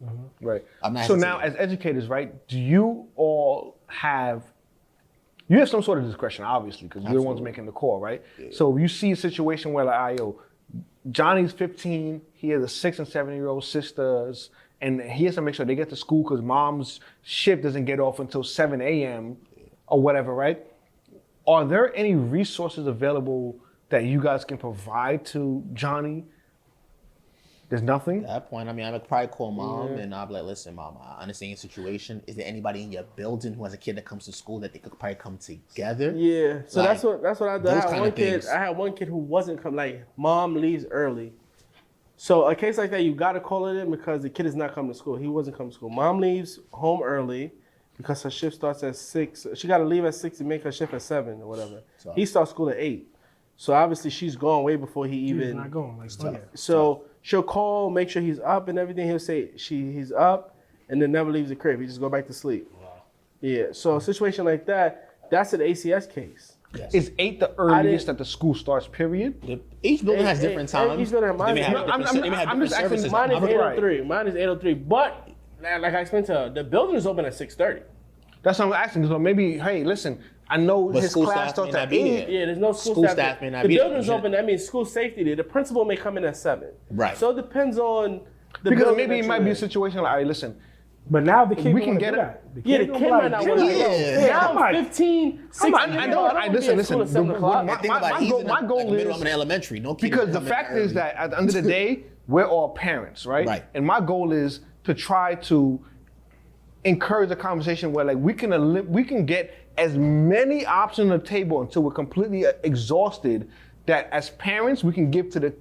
S1: Right.
S3: I'm not
S1: so now, as educators, right, do you all have some sort of discretion, obviously, because you're the ones making the call, right? Yeah. So if you see a situation where, like, Johnny's 15, he has a 6 and 7-year-old sisters, and he has to make sure they get to school because mom's shift doesn't get off until 7 a.m. or whatever, right? Are there any resources available that you guys can provide to Johnny? There's nothing?
S3: At that point, I would probably call mom and I'll be like, listen, mom, I understand your situation. Is there anybody in your building who has a kid that comes to school that they could probably come together?
S2: Yeah. So
S3: like,
S2: that's what I did. I had one kid who wasn't coming, like, mom leaves early. So a case like that, you gotta call it in because the kid is not coming to school. He wasn't coming to school. Mom leaves home early because her shift starts at 6. She gotta leave at 6 to make her shift at 7 or whatever. So he starts school at 8. So obviously she's gone way before he even.
S4: He's not going.
S2: So she'll call, make sure he's up and everything. He'll say he's up, and then never leaves the crib. He just go back to sleep. Wow. Yeah. So a situation like that, that's an ACS case.
S3: Yes.
S1: Is 8 the earliest that the school starts, period?
S3: Each building has different times.
S2: Each building has
S3: They may have
S1: I'm
S3: different
S1: just asking-
S3: services.
S2: Mine is
S1: I'm
S2: 8:03. Mine is 8:03. But like I explained to her, the building is open at 6:30.
S1: That's what I'm asking. So maybe, hey, listen, I know
S3: But
S1: his
S3: school
S1: class
S3: staff may
S1: starts
S3: not
S1: at
S3: be
S1: 8.
S3: there.
S2: Yeah, there's no
S3: School staff may not
S2: The
S3: be there.
S2: building's open. That means school safety day. The principal may come in at 7.
S3: Right.
S2: So it depends on the
S1: Because
S2: building
S1: maybe
S2: that
S1: it might
S2: you're
S1: be a
S2: in.
S1: situation like, all right, listen,
S4: But now the kid
S1: We can
S4: wanna
S1: get
S4: do
S1: it.
S4: that.
S2: Yeah, the
S4: gonna
S2: kid
S4: be
S2: might not want to.
S3: Yeah.
S2: Now
S4: I'm
S2: I'm
S4: like-
S2: 15, 16.
S1: I know.
S2: I
S1: Listen.
S2: School at
S1: The-
S2: 7 o'clock.
S1: my-
S3: And think about it, he's in
S1: my goal
S3: like a middle
S1: is-
S3: of an elementary. No kid
S1: because
S3: can
S1: the
S3: come in
S1: fact
S3: early.
S1: is that at the end of the day, we're all parents, right?
S3: Right.
S1: And my goal is to try to encourage a conversation where like we can get as many options on the table until we're completely exhausted. That as parents we can give to the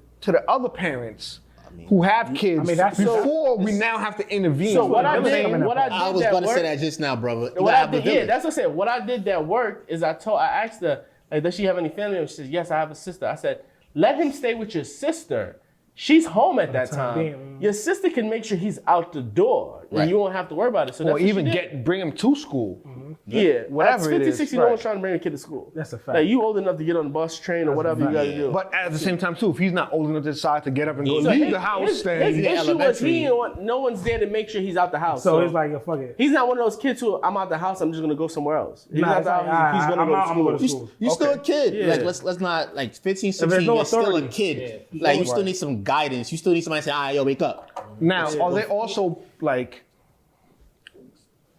S1: other parents who have kids
S4: that's
S1: before we now have to intervene.
S2: So what I
S1: You know
S2: did,
S1: saying?
S2: what I did
S3: I was
S2: that
S3: going to say
S2: worked-
S3: that just now, brother. You
S2: What
S3: gotta
S2: I
S3: have the
S2: did, yeah,
S3: village.
S2: that's what I said. What I did that worked is I asked her, like, does she have any family members? She said, yes, I have a sister. I said, let him stay with your sister. She's home at that time.
S4: being.
S2: Your sister can make sure he's out the door,
S3: Right.
S2: and you won't have to worry about it. So that's
S1: or
S2: what she
S1: even
S2: did.
S1: bring them to school.
S2: Yeah,
S1: Whatever
S2: At
S1: it
S2: 50,
S1: is,
S2: 60, no
S1: right.
S2: one's trying to bring a kid to school.
S4: That's a fact.
S2: Like, you old enough to get on the bus, train, or whatever you got to do.
S1: But at the same time too, if he's not old enough to decide to get up and go
S2: So
S1: leave
S2: his-
S1: the house,
S2: his
S1: then
S2: issue was
S3: elementary.
S2: he didn't want, no one's there to make sure he's out the house.
S4: So it's like, yo, fuck it.
S2: he's not one of those kids who I'm out the house, I'm just gonna go somewhere else. He's
S4: Nah,
S2: out
S4: it's
S2: the
S4: like,
S2: house, he's gonna
S4: I'm
S2: go
S4: out,
S2: to
S4: I'm
S2: school.
S4: gonna go to school.
S3: You still a kid.
S2: Yeah.
S3: Like let's not like 15, 16,
S4: there's no
S3: you're still a
S4: authority.
S3: kid. Like you still need some guidance. You still need somebody to say, "Ah, yo, wake up."
S1: now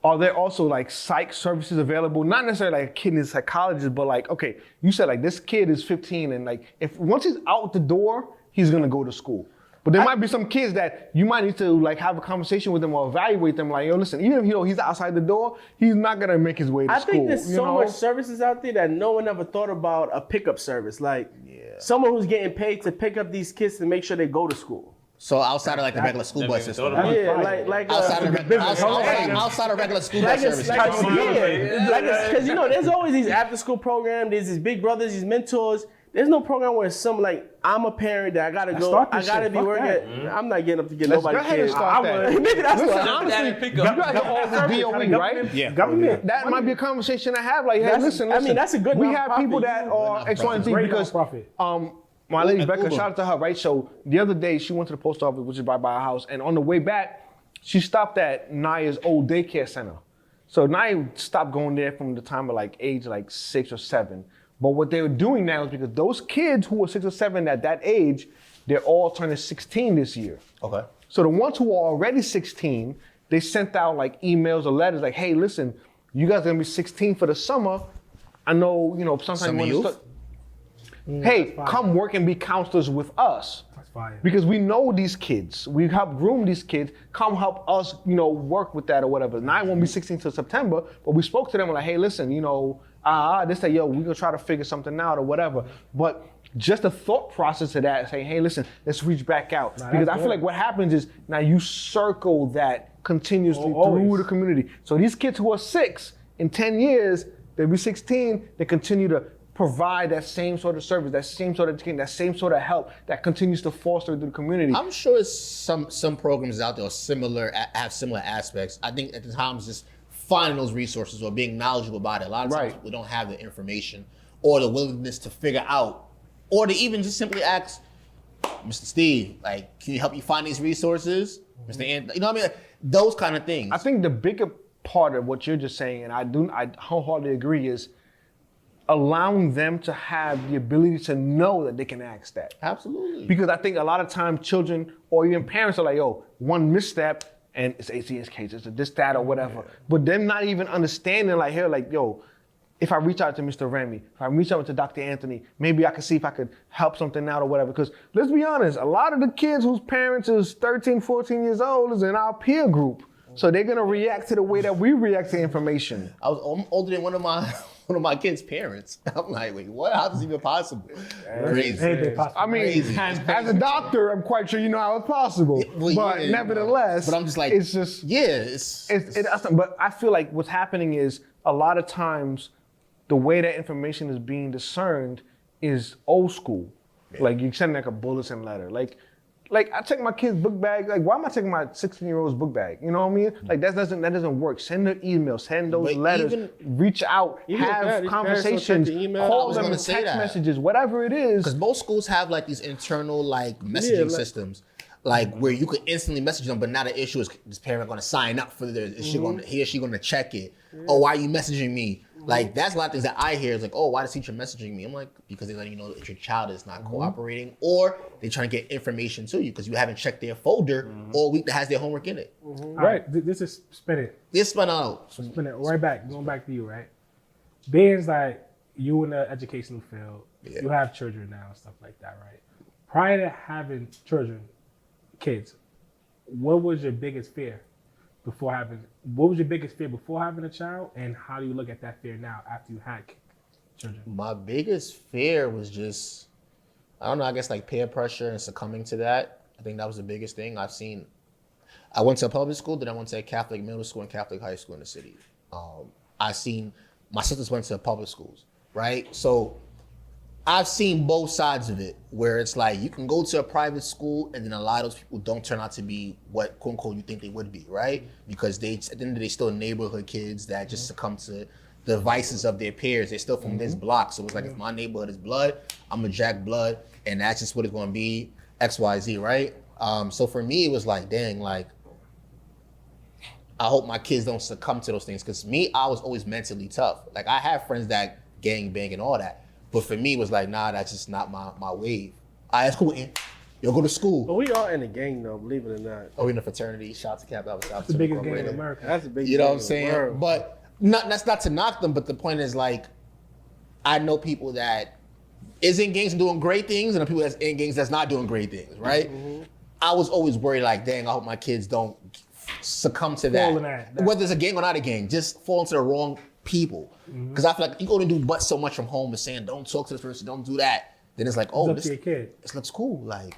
S1: are there also like psych services available? Not necessarily like a kid needs a psychologist, but like, okay, you said like this kid is 15 and like if once he's out the door, he's gonna go to school. But there might be some kids that you might need to like have a conversation with them or evaluate them. Like, yo, listen, even if he's outside the door, he's not gonna make his way to
S2: I
S1: school.
S2: think there's
S1: you
S2: so
S1: know?
S2: much services out there that no one ever thought about a pickup service. Like someone who's getting paid to pick up these kids to make sure they go to school.
S3: So outside of like the regular school bus system,
S2: Yeah, like
S3: outside of outside of regular school bus services.
S2: because you know, there's always these after school programs, there's these big brothers, these mentors. There's no program where some like I'm a parent that I gotta go,
S4: start
S2: I
S4: this
S2: gotta
S4: shit.
S2: be
S4: Fuck
S2: working.
S4: that.
S2: I'm not getting up to get
S1: Let's go
S2: nobody's
S1: ahead and
S2: kids.
S1: start that.
S2: Maybe that's
S1: Listen,
S2: what.
S1: honestly,
S5: pick
S1: you
S5: up.
S1: guys are all the DOE, right?
S3: Yeah.
S4: Government.
S1: That might be a conversation to have. Like, hey,
S2: That's-
S1: listen,
S2: I mean, that's a good
S1: We have
S2: nonprofit.
S1: people that are
S3: Nonprofit.
S1: X, Y, and Z
S4: Great
S1: because
S4: nonprofit.
S1: my lady
S3: And
S1: Becca,
S3: Uber.
S1: shout out to her, right? So the other day she went to the post office, which is right by our house, and on the way back, she stopped at Naya's old daycare center. So Naya stopped going there from the time of like age like 6 or 7. But what they were doing now is because those kids who were 6 or 7 at that age, they're all turning 16 this year.
S3: Okay.
S1: So the ones who are already 16, they sent out like emails or letters like, hey, listen, you guys are gonna be 16 for the summer. I know, sometimes
S3: Summer
S1: you
S3: youth?
S1: want to hey,
S4: fine.
S1: come work and be counselors with us.
S4: That's fire.
S1: Because we know these kids. We help groom these kids. Come help us, work with that or whatever. Now I won't be 16 till September, but we spoke to them like, hey, listen, they say, yo, we're gonna try to figure something out or whatever. But just the thought process of that, saying, hey, listen, let's reach back out. Because
S4: that's
S1: I feel
S4: good.
S1: like what happens is now you circle that continuously
S4: Always.
S1: through the community. So these kids who are 6, in 10 years, they'll be 16, they continue to provide that same sort of service, that same sort of education, that same sort of help that continues to foster through the community.
S3: I'm sure some programs out there are have similar aspects. I think at the times just finding those resources or being knowledgeable about it. A lot of times
S1: Right.
S3: we don't have the information or the willingness to figure out, or to even just simply ask, Mr. Steve, like, can you help you find these resources? Mr. Anthony, you know what I mean? Those kind of things.
S1: I think the bigger part of what you're just saying, and I wholeheartedly agree, is allowing them to have the ability to know that they can ask that.
S3: Absolutely.
S1: Because I think a lot of times children or even parents are like, yo, one misstep and it's ACS case, it's a this, that, or whatever. But them not even understanding like, here, like, yo, if I reach out to Mr. Remy, if I reach out to Dr. Anthony, maybe I can see if I could help something out or whatever. Because let's be honest, a lot of the kids whose parents is 13, 14 years old is in our peer group. So they're gonna react to the way that we react to information.
S3: I'm older than one of my kids' parents. I'm like, wait, what? How is this even possible? Crazy.
S4: Anything possible.
S1: I mean,
S3: Crazy.
S1: as a doctor, I'm quite sure you know how it's possible.
S3: Well,
S1: but
S3: yeah,
S1: nevertheless,
S3: but I'm just like,
S1: it's just,
S3: yeah, it's
S1: but I feel like what's happening is a lot of times the way that information is being discerned is old school. Like you send like a bulletin letter. Like Like I take my kid's book bag. Like why am I taking my 16-year-old's book bag? You know what I mean? Like that doesn't work. Send the email, send those
S3: But
S1: letters,
S3: even-
S1: reach out,
S2: Even
S1: have
S2: parents don't check
S1: conversations,
S2: the email.
S3: I
S1: call
S3: was
S1: them,
S3: gonna
S1: text
S3: say that.
S1: messages, whatever it is.
S3: Because most schools have like these internal like messaging
S2: like-
S3: systems, like where you can instantly message them. But now the issue is this parent going to sign up for this. Is he or she going to check it? Oh, why are you messaging me? Like that's a lot of things that I hear is like, oh, why is the teacher messaging me? I'm like, because they're letting you know that your child is not cooperating, or they're trying to get information to you because you haven't checked their folder all week that has their homework in it.
S4: All right, this is spin it.
S3: This spun out.
S4: Spin it right back. Going back to you, right? Being like you in the educational field,
S3: Yeah.
S4: you have children now and stuff like that, right? Prior to having kids, what was your biggest fear before having? What was your biggest fear before having a child, and how do you look at that fear now after you had children?
S3: My biggest fear was just, I don't know, I guess like peer pressure and succumbing to that. I think that was the biggest thing I've seen. I went to a public school, then I went to a Catholic middle school and Catholic high school in the city. I seen, my sisters went to public schools, right? So I've seen both sides of it, where it's like you can go to a private school and then a lot of those people don't turn out to be what quote unquote you think they would be, right? Because they, at the end of the day, still neighborhood kids that just succumb to the vices of their peers. They're still from this block. So it's like, if my neighborhood is blood, I'm a jack blood, and that's just what it's gonna be, X, Y, Z, right? So for me, it was like, dang, like, I hope my kids don't succumb to those things. Cause me, I was always mentally tough. Like I have friends that gang bang and all that. But for me, it was like, nah, that's just not my wave. That's cool. You'll go to school.
S2: But we are in a gang though, believe it or not.
S3: Oh, we in a fraternity. Shout out to Cap. That's
S4: The biggest game in America.
S2: That's a big
S3: You know
S2: gang
S3: what I'm
S2: in the
S3: saying?
S2: world.
S3: But that's not to knock them, but the point is like, I know people that is in gangs and doing great things, and the people that's in gangs that's not doing great things, right? I was always worried like, dang, I hope my kids don't succumb to
S4: Fall in
S3: that.
S4: that.
S3: Whether it's a gang or not a gang, just fall into the wrong people. Because I feel like you can only do but so much from home and saying, don't talk to this person, don't do that. Then it's like, oh,
S4: It's up to your kid.
S3: this looks cool. Like,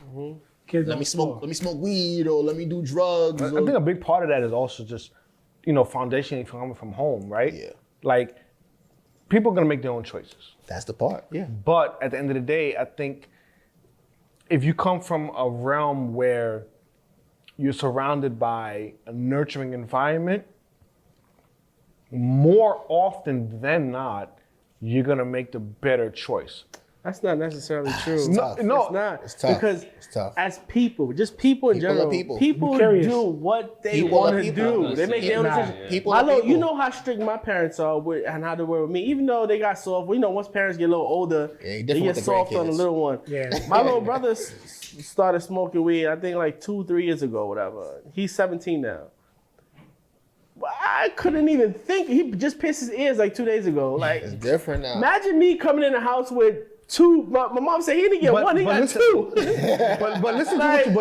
S4: Kids
S3: let
S4: on
S3: me
S4: the floor.
S3: smoke weed, or let me do drugs.
S1: I
S3: or-
S1: think a big part of that is also just, foundation coming from home, right?
S3: Yeah.
S1: Like, people are gonna make their own choices.
S3: That's the part. Yeah.
S1: But at the end of the day, I think if you come from a realm where you're surrounded by a nurturing environment, more often than not, you're gonna make the better choice.
S2: That's not necessarily true.
S3: tough.
S1: No,
S2: It's not.
S3: It's tough.
S2: Because
S3: It's tough.
S2: as people, just people in
S3: People are
S2: general,
S3: people.
S2: people
S4: Be curious.
S2: do what they
S3: People are
S2: want to
S3: people.
S2: do. They make their own
S5: Nah,
S2: decisions.
S3: People
S2: My
S3: are
S2: little,
S3: people.
S2: you know how strict my parents are with and how they were with me. Even though they got soft, once parents get a little older,
S3: Yeah,
S2: they
S3: different
S2: get
S3: with the
S2: soft on the
S3: grandkids.
S2: little one.
S4: Yeah.
S2: My little brother started smoking weed, I think like 2-3 years ago, whatever. He's 17 now. But I couldn't even think. He just pierced his ears like 2 days ago. Like,
S3: It's different now.
S2: imagine me coming in the house with two. My mom said he didn't get one, he got
S1: listen,
S2: two.
S1: but listen to
S2: Like-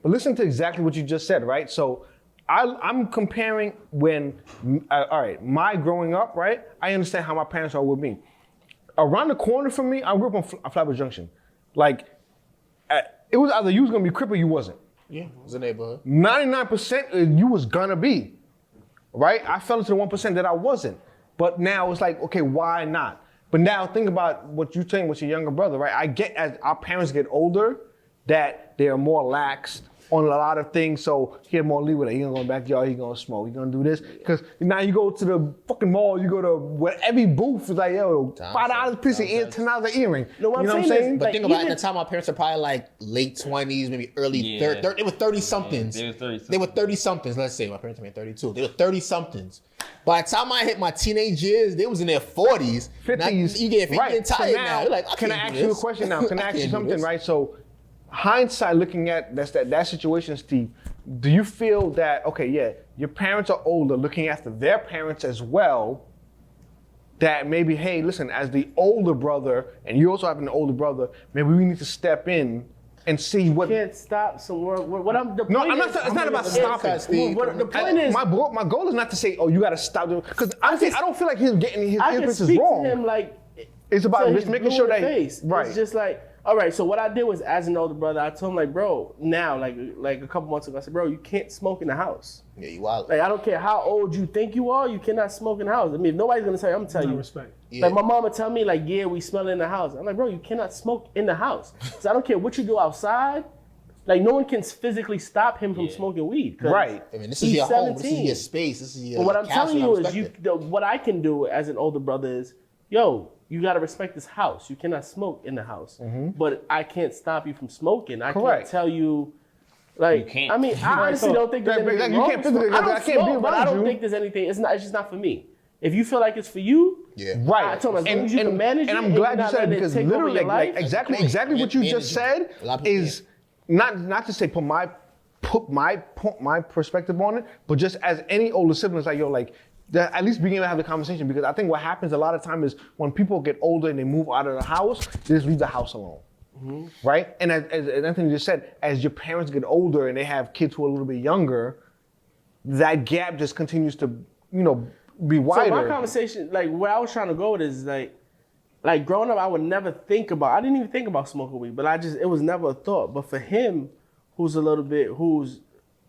S1: but listen to exactly what you just said, right? So I'm comparing when, all right, my growing up, right? I understand how my parents are with me. Around the corner from me, I grew up on Flatbush Junction. Like, it was either you was gonna be crippled or you wasn't.
S3: Yeah, it's a neighborhood.
S1: 99% you was gonna be, right? I fell into the 1% that I wasn't. But now it's like, okay, why not? But now think about what you're saying with your younger brother, right? I get as our parents get older that they are more lax on a lot of things, so he had more leeway. He gonna go back to y'all, he gonna smoke, he gonna do this. Because now you go to the fucking mall, you go to every booth is like, yo, $5 piece of ear, $10 earring.
S2: No, what
S1: you know
S2: I'm
S1: what I'm
S2: saying is,
S1: saying?
S3: But
S2: Like,
S3: think about it,
S2: even-
S3: at the time, my parents are probably like late 20s, maybe early
S5: Yeah.
S3: 30s. They were 30-somethings.
S5: Yeah, they were 30-somethings.
S3: They were 30-somethings, let's say. My parents made 32. They were 30-somethings. By the time I hit my teenage years, they was in their 40s.
S1: 50s.
S3: Now, you get 50
S1: right.
S3: and tired
S1: so
S3: now. You're like,
S1: can I
S3: can't
S1: ask
S3: do
S1: you a
S3: this.
S1: question now? Can I ask you
S3: can't do
S1: something,
S3: this.
S1: right? So, hindsight, looking at that situation, Steve, do you feel that, okay, yeah, your parents are older, looking after their parents as well, that maybe, hey, listen, as the older brother, and you also have an older brother, maybe we need to step in and see what.
S2: Can't stop some work. What I'm the
S1: No,
S2: point
S1: I'm not.
S2: is-
S1: It's not about
S3: Cut,
S1: stopping.
S3: Steve.
S2: The point is,
S1: My goal is not to say, oh, you got to stop doing, because honestly, I don't feel like he's getting his
S2: I can
S1: business
S2: speak
S1: wrong.
S2: to him like
S1: It's about
S2: till
S1: just
S2: he's
S1: making
S2: blue
S1: sure
S2: in
S1: that
S2: the face.
S1: right.
S2: It's just like, all right. So what I did was, as an older brother, I told him like, bro, now like a couple months ago, I said, bro, you can't smoke in the house.
S3: Yeah, you wild.
S2: Like I don't care how old you think you are, you cannot smoke in the house. I mean, if nobody's gonna tell you, I'm gonna tell
S4: No
S2: you.
S4: respect.
S3: Yeah.
S2: Like my mom would tell me like, yeah, we smell it in the house. I'm like, bro, you cannot smoke in the house. So I don't care what you do outside. Like no one can physically stop him from smoking weed.
S1: Right.
S3: I mean, this is your home. This is your space. This is your.
S2: But what I'm telling you is,
S3: respect
S2: what I can do as an older brother is, yo, you gotta respect this house. You cannot smoke in the house, but I can't stop you from smoking. I can't tell you. Like,
S5: You can't.
S2: I mean, I honestly don't think there's anything
S1: you
S2: wrong
S1: can't
S2: with smoking.
S1: physically- I can't be
S2: smoke, but I
S1: around
S2: don't
S1: you.
S2: think there's anything. It's just not for me. If you feel like it's for you,
S1: Right.
S2: I told him, as long as you can manage
S1: and
S2: it
S1: I'm
S2: and
S1: glad
S2: you're
S1: you
S2: not
S1: said it
S2: letting it
S1: because
S2: take over
S1: literally,
S2: your
S1: like
S2: life.
S1: exactly what you just said
S3: A lot of people
S1: is not to say put my perspective on it, but just as any older siblings, like yo, like that, at least being able to have the conversation, because I think what happens a lot of time is when people get older and they move out of the house, they just leave the house alone. Right? And as Anthony just said, as your parents get older and they have kids who are a little bit younger, that gap just continues to, be wider.
S2: So my conversation, like where I was trying to go with is like growing up, I would never think about. I didn't even think about smoking weed, but it was never a thought. But for him, who's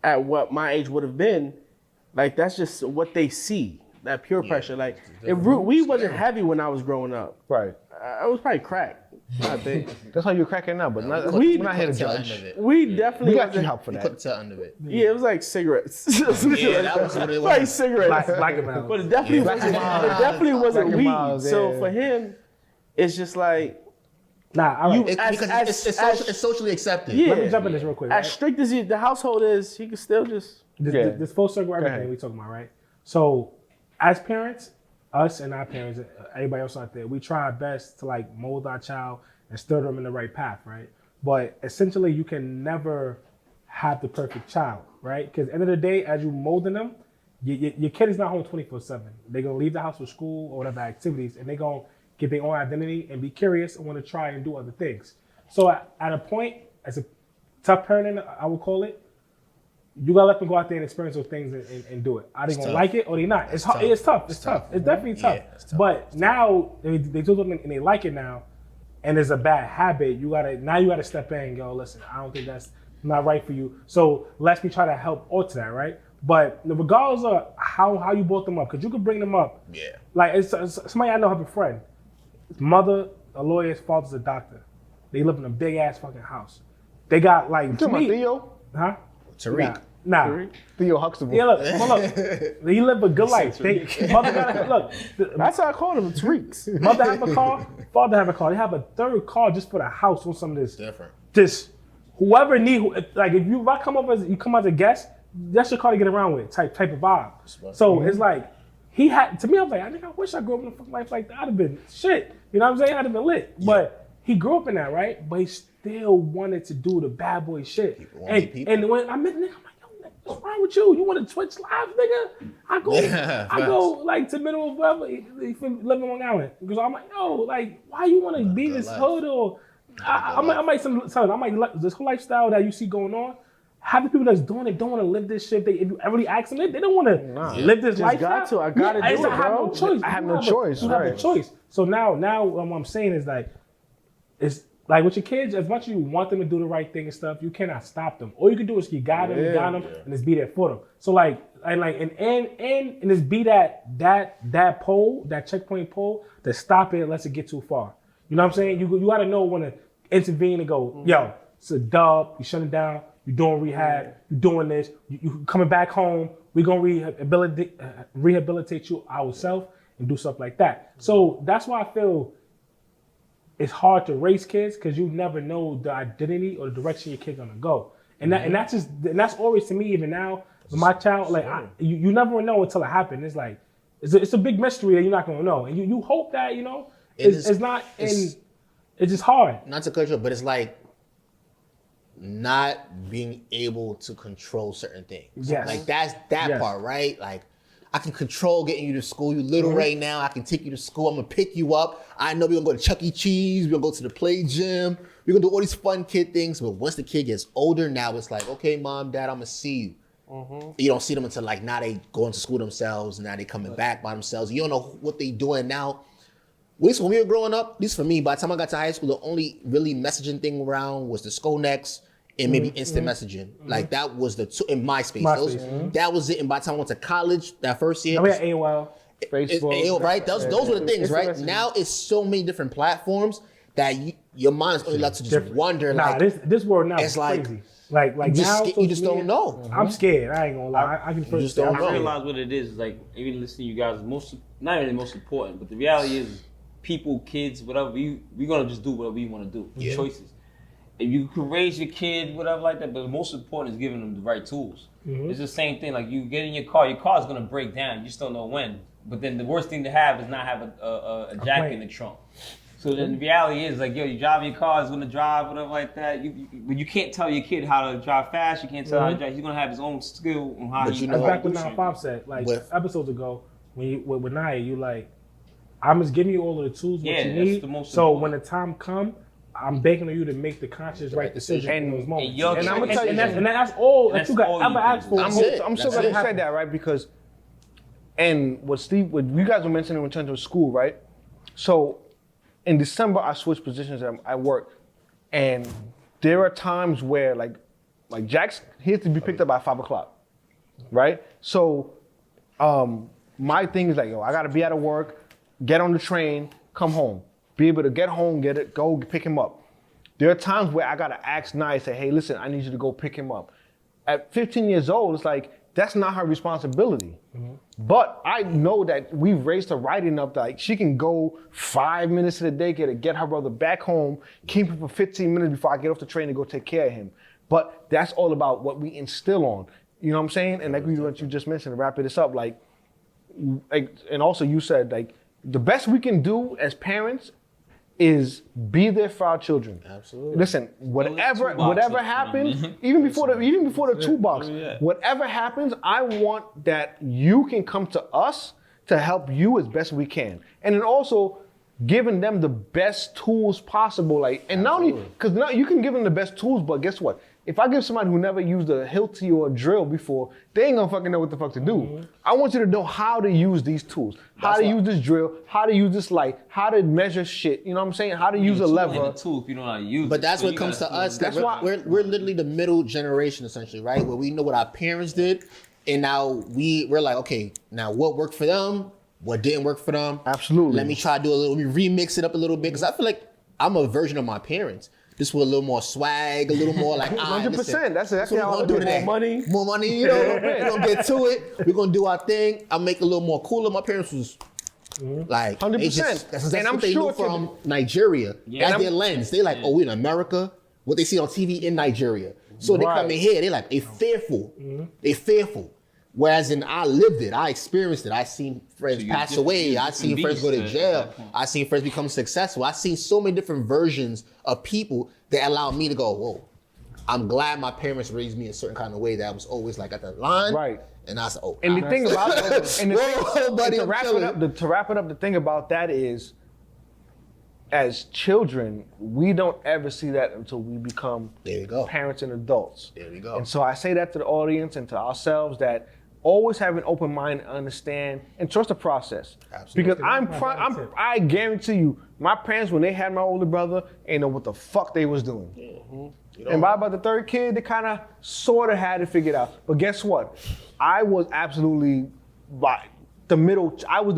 S2: at what my age would have been, like that's just what they see. That peer pressure. Like weed wasn't heavy when I was growing up.
S1: Right.
S2: I was probably crack. I think
S1: That's how you're cracking now, but
S2: weed.
S1: we're not here to
S3: Tell
S1: judge.
S3: end of it.
S2: Weed definitely.
S1: We got you
S2: wasn't-
S1: help for
S3: You
S1: that.
S3: couldn't tell end of it.
S2: Yeah, it was like cigarettes.
S3: Yeah, that was what it
S2: Like
S3: was.
S2: cigarettes.
S4: Black and Miles.
S2: But it definitely wasn't. It definitely wasn't
S1: Black and
S2: weed.
S1: Miles,
S2: So
S1: yeah.
S2: for him, it's just like
S4: Nah, all right.
S3: Because it's socially accepted.
S2: yeah.
S4: Let me jump in this real quick.
S2: As
S4: Right?
S2: strict as the household is, he could still just.
S4: This full circle
S1: ahead.
S4: everything we talking about, right? So, as parents, us and our parents, everybody else out there, we try our best to like mold our child and steer them in the right path, right? But essentially, you can never have the perfect child, right? Because at the end of the day, as you molding them, your kid is not home 24/7. They're gonna leave the house for school or whatever activities, and they're gonna get their own identity and be curious and want to try and do other things. So at a point, as a tough parenting, I would call it, you gotta let them go out there and experience those things and do it. Are they gonna like it or they not? It's hard. It's tough. It's tough. It's definitely tough.
S3: it's tough.
S4: But now they do something and they like it now, and there's a bad habit. You gotta step in and go, listen, I don't think that's not right for you. So let me try to help alter that, right? But regardless of how you brought them up, because you could bring them up.
S3: Yeah.
S4: Like it's somebody I know have a friend. His mother, a lawyer, his father's a doctor. They live in a big ass fucking house. They got like
S1: You talking about Theo?
S4: huh?
S3: Tariq.
S4: Nah.
S1: Theo Huxtable.
S4: Yeah, look. He live a good life. Mother got look.
S2: That's how I called him, Tariqs.
S4: Mother have a car. Father have a car. They have a third car just for the house on some of this.
S3: Different.
S4: Just whoever need. Like if I come up as a guest, that's your car to get around with. Type of vibe. So it's like he had to me. I was like, I think I wish I grew up in a fucking life like that. I'd have been shit. You know what I'm saying? I'd have been lit. Yeah. But he grew up in that, right? But he still wanted to do the bad boy shit. And when I met nigga, I'm like, yo, what's wrong with you? You want to Twitch live, nigga? I go like to middle of wherever he live in Long Island. Because I'm like, yo, like, why you want to be this hood or I might this whole lifestyle that you see going on. Half the people that's doing it don't want to live this shit. If you really ask them, they don't want to live this lifestyle.
S2: I gotta do it, bro.
S4: I have no choice.
S1: I have no choice.
S4: You have a choice. So now what I'm saying is like, it's like with your kids, as much as you want them to do the right thing and stuff, you cannot stop them. All you can do is you guide them, and just be there for them. So and just be that pole, that checkpoint pole, to stop it unless it get too far. You know what I'm saying? You got to know when to intervene and go, yo, it's a dub. You shut it down. You're doing rehab. You're doing this. You coming back home. We're gonna rehabilitate you ourselves and do stuff like that. So that's why I feel it's hard to raise kids because you never know the identity or the direction your kid's gonna go. And that's always to me even now with my child. Like you never know until it happens. It's like it's a big mystery that you're not gonna know, and you hope that it's just hard.
S3: Not to cut you off, but it's like not being able to control certain things.
S4: Yes.
S3: Like that's that part, right? Like I can control getting you to school. You little right now. I can take you to school. I'm gonna pick you up. I know we're gonna go to Chuck E. Cheese. We're gonna go to the play gym. We're gonna do all these fun kid things. But once the kid gets older, now it's like, okay, mom, dad, I'm gonna see you. You don't see them until like now they going to school themselves. Now they coming back by themselves. You don't know what they doing now. At least when we were growing up, at least for me, by the time I got to high school, the only really messaging thing around was the Sconex and maybe instant messaging. Like that was the two in MySpace. That was it. And by the time I went to college, that first year,
S4: We had AOL,
S3: Facebook, AOL, right? Those were the things, right? Now it's so many different platforms that your mind is only left to just wonder.
S4: Nah,
S3: like
S4: this world now
S3: it's
S4: is
S3: like
S4: crazy. Like
S3: You just,
S4: now,
S3: you just
S4: social
S3: don't know.
S4: media, I'm scared. I ain't gonna lie. I can
S3: You just don't
S5: I
S3: know.
S5: realize what it is. Like even listening to you guys, not even the most important, but the reality is, people, kids, whatever, we gonna just do whatever we want to do.
S3: Yeah.
S5: Choices. If you can raise your kid, whatever like that, but the most important is giving them the right tools. It's the same thing. Like you get in your car is gonna break down. You just don't know when. But then the worst thing to have is not have a jack in the trunk. So then the reality is like, yo, you drive your car, it's gonna drive, whatever like that. You can't tell your kid how to drive fast. You can't tell how to drive. He's gonna have his own skill on how
S3: But
S5: he.
S4: That's back when Now Bob said, like episodes ago, when you with Naya, you like, I'm just giving you all of the tools what you
S5: that's
S4: need.
S5: the most
S4: So
S5: important.
S4: when the time come, I'm begging on you to make the conscious right decision in those moments.
S5: And
S1: I'm gonna tell you,
S4: and that's all that
S5: That's
S4: you got
S5: all
S4: ever
S5: you can
S4: asked
S5: do.
S4: for.
S1: I'm so glad you said that, right? Because, and what you guys were mentioning in terms of school, right? So, in December, I switched positions at work, and there are times where like Jack's, he has to be picked up by 5 o'clock, right? So, my thing is like, yo, I gotta be out of work, get on the train, come home, be able to get home, go pick him up. There are times where I gotta ask Nia, say, hey, listen, I need you to go pick him up. At 15 years old, it's like, that's not her responsibility. But I know that we've raised her right enough that like, she can go 5 minutes of the day, get her brother back home, keep him for 15 minutes before I get off the train and go take care of him. But that's all about what we instill on. You know what I'm saying? And like what you just mentioned, to wrap this up, like, and also you said, like, the best we can do as parents is be there for our children.
S3: Absolutely.
S1: Listen, whatever happens, even before the toolbox, whatever happens, I want that you can come to us to help you as best we can, and then also giving them the best tools possible. Like, and not only because now you can give them the best tools, but guess what? If I give somebody who never used a Hilti or a drill before, they ain't gonna fucking know what the fuck to do. I want you to know how to use these tools, how to use this drill, how to use this light, how to measure shit. You know what I'm saying? How to use a lever.
S5: A tool if you don't know how to use
S3: But
S5: it.
S3: that's
S5: So
S3: what
S5: you
S3: comes to
S5: gotta-
S3: us.
S1: That's
S3: That's
S1: why-
S3: why we're literally the middle generation, essentially, right? Where we know what our parents did, and now we're like, okay, now what worked for them, what didn't work for them.
S1: Absolutely.
S3: Let me try to do let me remix it up a little bit, because I feel like I'm a version of my parents. Just with a little more swag, a little more like
S1: 100%. That's exactly how I
S3: do
S1: look at
S3: today.
S1: it.
S3: More money, you know. We're gonna get to it. We're gonna do our thing. I'll make it a little more cooler. My parents was like
S1: 100%.
S3: That's
S1: And I'm
S3: what they
S1: sure
S3: knew from Nigeria.
S5: Yeah.
S3: That's their lens. They like, oh, we're in America. What they see on TV in Nigeria. So they come in here. They like, they fearful. They fearful. Whereas I lived it, I experienced it. I seen friends
S5: So you
S3: pass
S5: different-
S3: away.
S5: you
S3: I seen
S5: different
S3: friends go to
S5: beasts at
S3: jail.
S5: that point.
S3: I seen friends become successful. I seen so many different versions of people that allowed me to go, whoa. I'm glad my parents raised me a certain kind of way that I was always like at the line.
S1: Right.
S3: And I said, oh.
S1: And the thing about
S3: Whoa, buddy,
S1: to
S3: I'm
S1: wrap
S3: chilling.
S1: to wrap it up, the thing about that is, as children, we don't ever see that until we become
S3: There you go.
S1: parents and adults.
S3: There we go.
S1: And so I say that to the audience and to ourselves, that always have an open mind and understand and trust the process.
S3: Absolutely.
S1: Because I guarantee you, my parents, when they had my older brother, ain't know what the fuck they was doing. And by about the third kid, they kind of sort of had it figured out. But guess what? I was absolutely the middle child.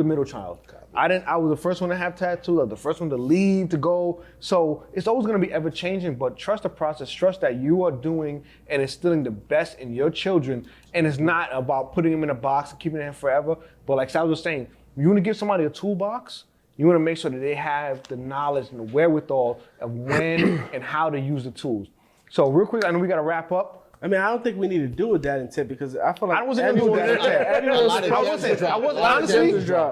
S1: I was the first one to have tattoos. I was the first one to leave, to go. So it's always going to be ever changing, but trust the process. Trust that you are doing and instilling the best in your children. And it's not about putting them in a box and keeping them forever. But like Sal was saying, you want to give somebody a toolbox, you want to make sure that they have the knowledge and the wherewithal of when and how to use the tools. So real quick, I know we got to wrap up.
S2: I mean, I don't think we need to do a dad intent because I feel like
S1: I wasn't gonna do that intent.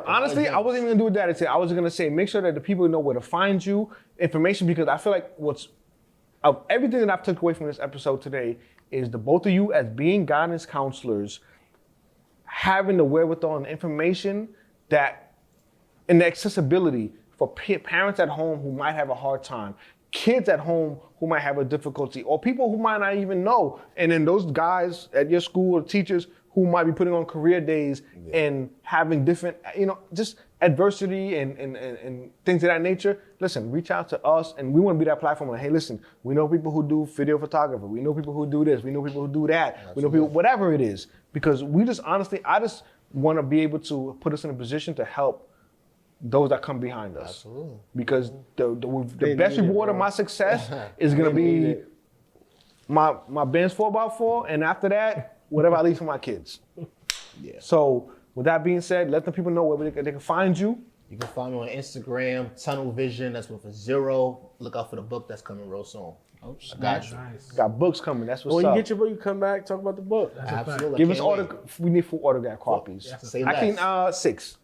S1: Honestly, I wasn't even gonna do that intent. I was gonna say, make sure that the people know where to find you, information, because I feel like of everything that I've took away from this episode today is the both of you as being guidance counselors, having the wherewithal and information that, and the accessibility for parents at home who might have a hard time, kids at home who might have a difficulty, or people who might not even know. And then those guys at your school or teachers who might be putting on career days and having different, just adversity and things of that nature. Listen, reach out to us, and we want to be that platform. Like, hey, listen, we know people who do video photography. We know people who do this. We know people who do that. Absolutely. We know people, whatever it is. Because we just honestly, I just want to be able to put us in a position to help those that come behind us. Absolutely. Because the best reward of my success is going to be my Benz 4x4, and after that, whatever I leave for my kids.
S3: Yeah.
S1: So with that being said, let the people know where they can find you.
S3: You can find me on Instagram, Tunnel Vision. That's with a 0. Look out for the book that's coming real soon. I got you.
S4: Nice.
S1: Got books coming. That's what's
S2: When
S1: up.
S2: you get your book, you come back, talk about the book.
S3: Absolutely.
S1: Give us we need 4 autograph copies.
S3: Say
S1: Actually,
S3: less.
S1: 6.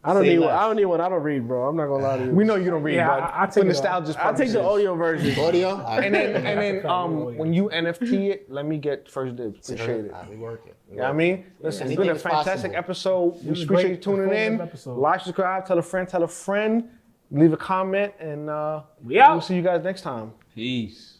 S2: I don't
S3: Say
S2: need one.
S3: less.
S2: I don't need one. I don't read, bro. I'm not gonna lie to you.
S1: We know you don't read,
S4: Yeah,
S1: but
S4: I'll
S1: for
S4: take it
S1: nostalgia's
S2: I'll take the
S1: purposes.
S2: audio version.
S3: Audio.
S1: And then when you NFT it, let me get first dibs. Appreciate it.
S3: We working.
S1: You know what I mean? Listen, it's
S3: Anything
S1: been a
S3: is
S1: fantastic
S3: possible.
S1: episode. We
S4: was a
S1: appreciate
S4: great
S1: you tuning in.
S4: informative episode.
S1: Like, subscribe, tell a friend, leave a comment, and
S4: We out.
S1: we'll see you guys next time.
S5: Peace.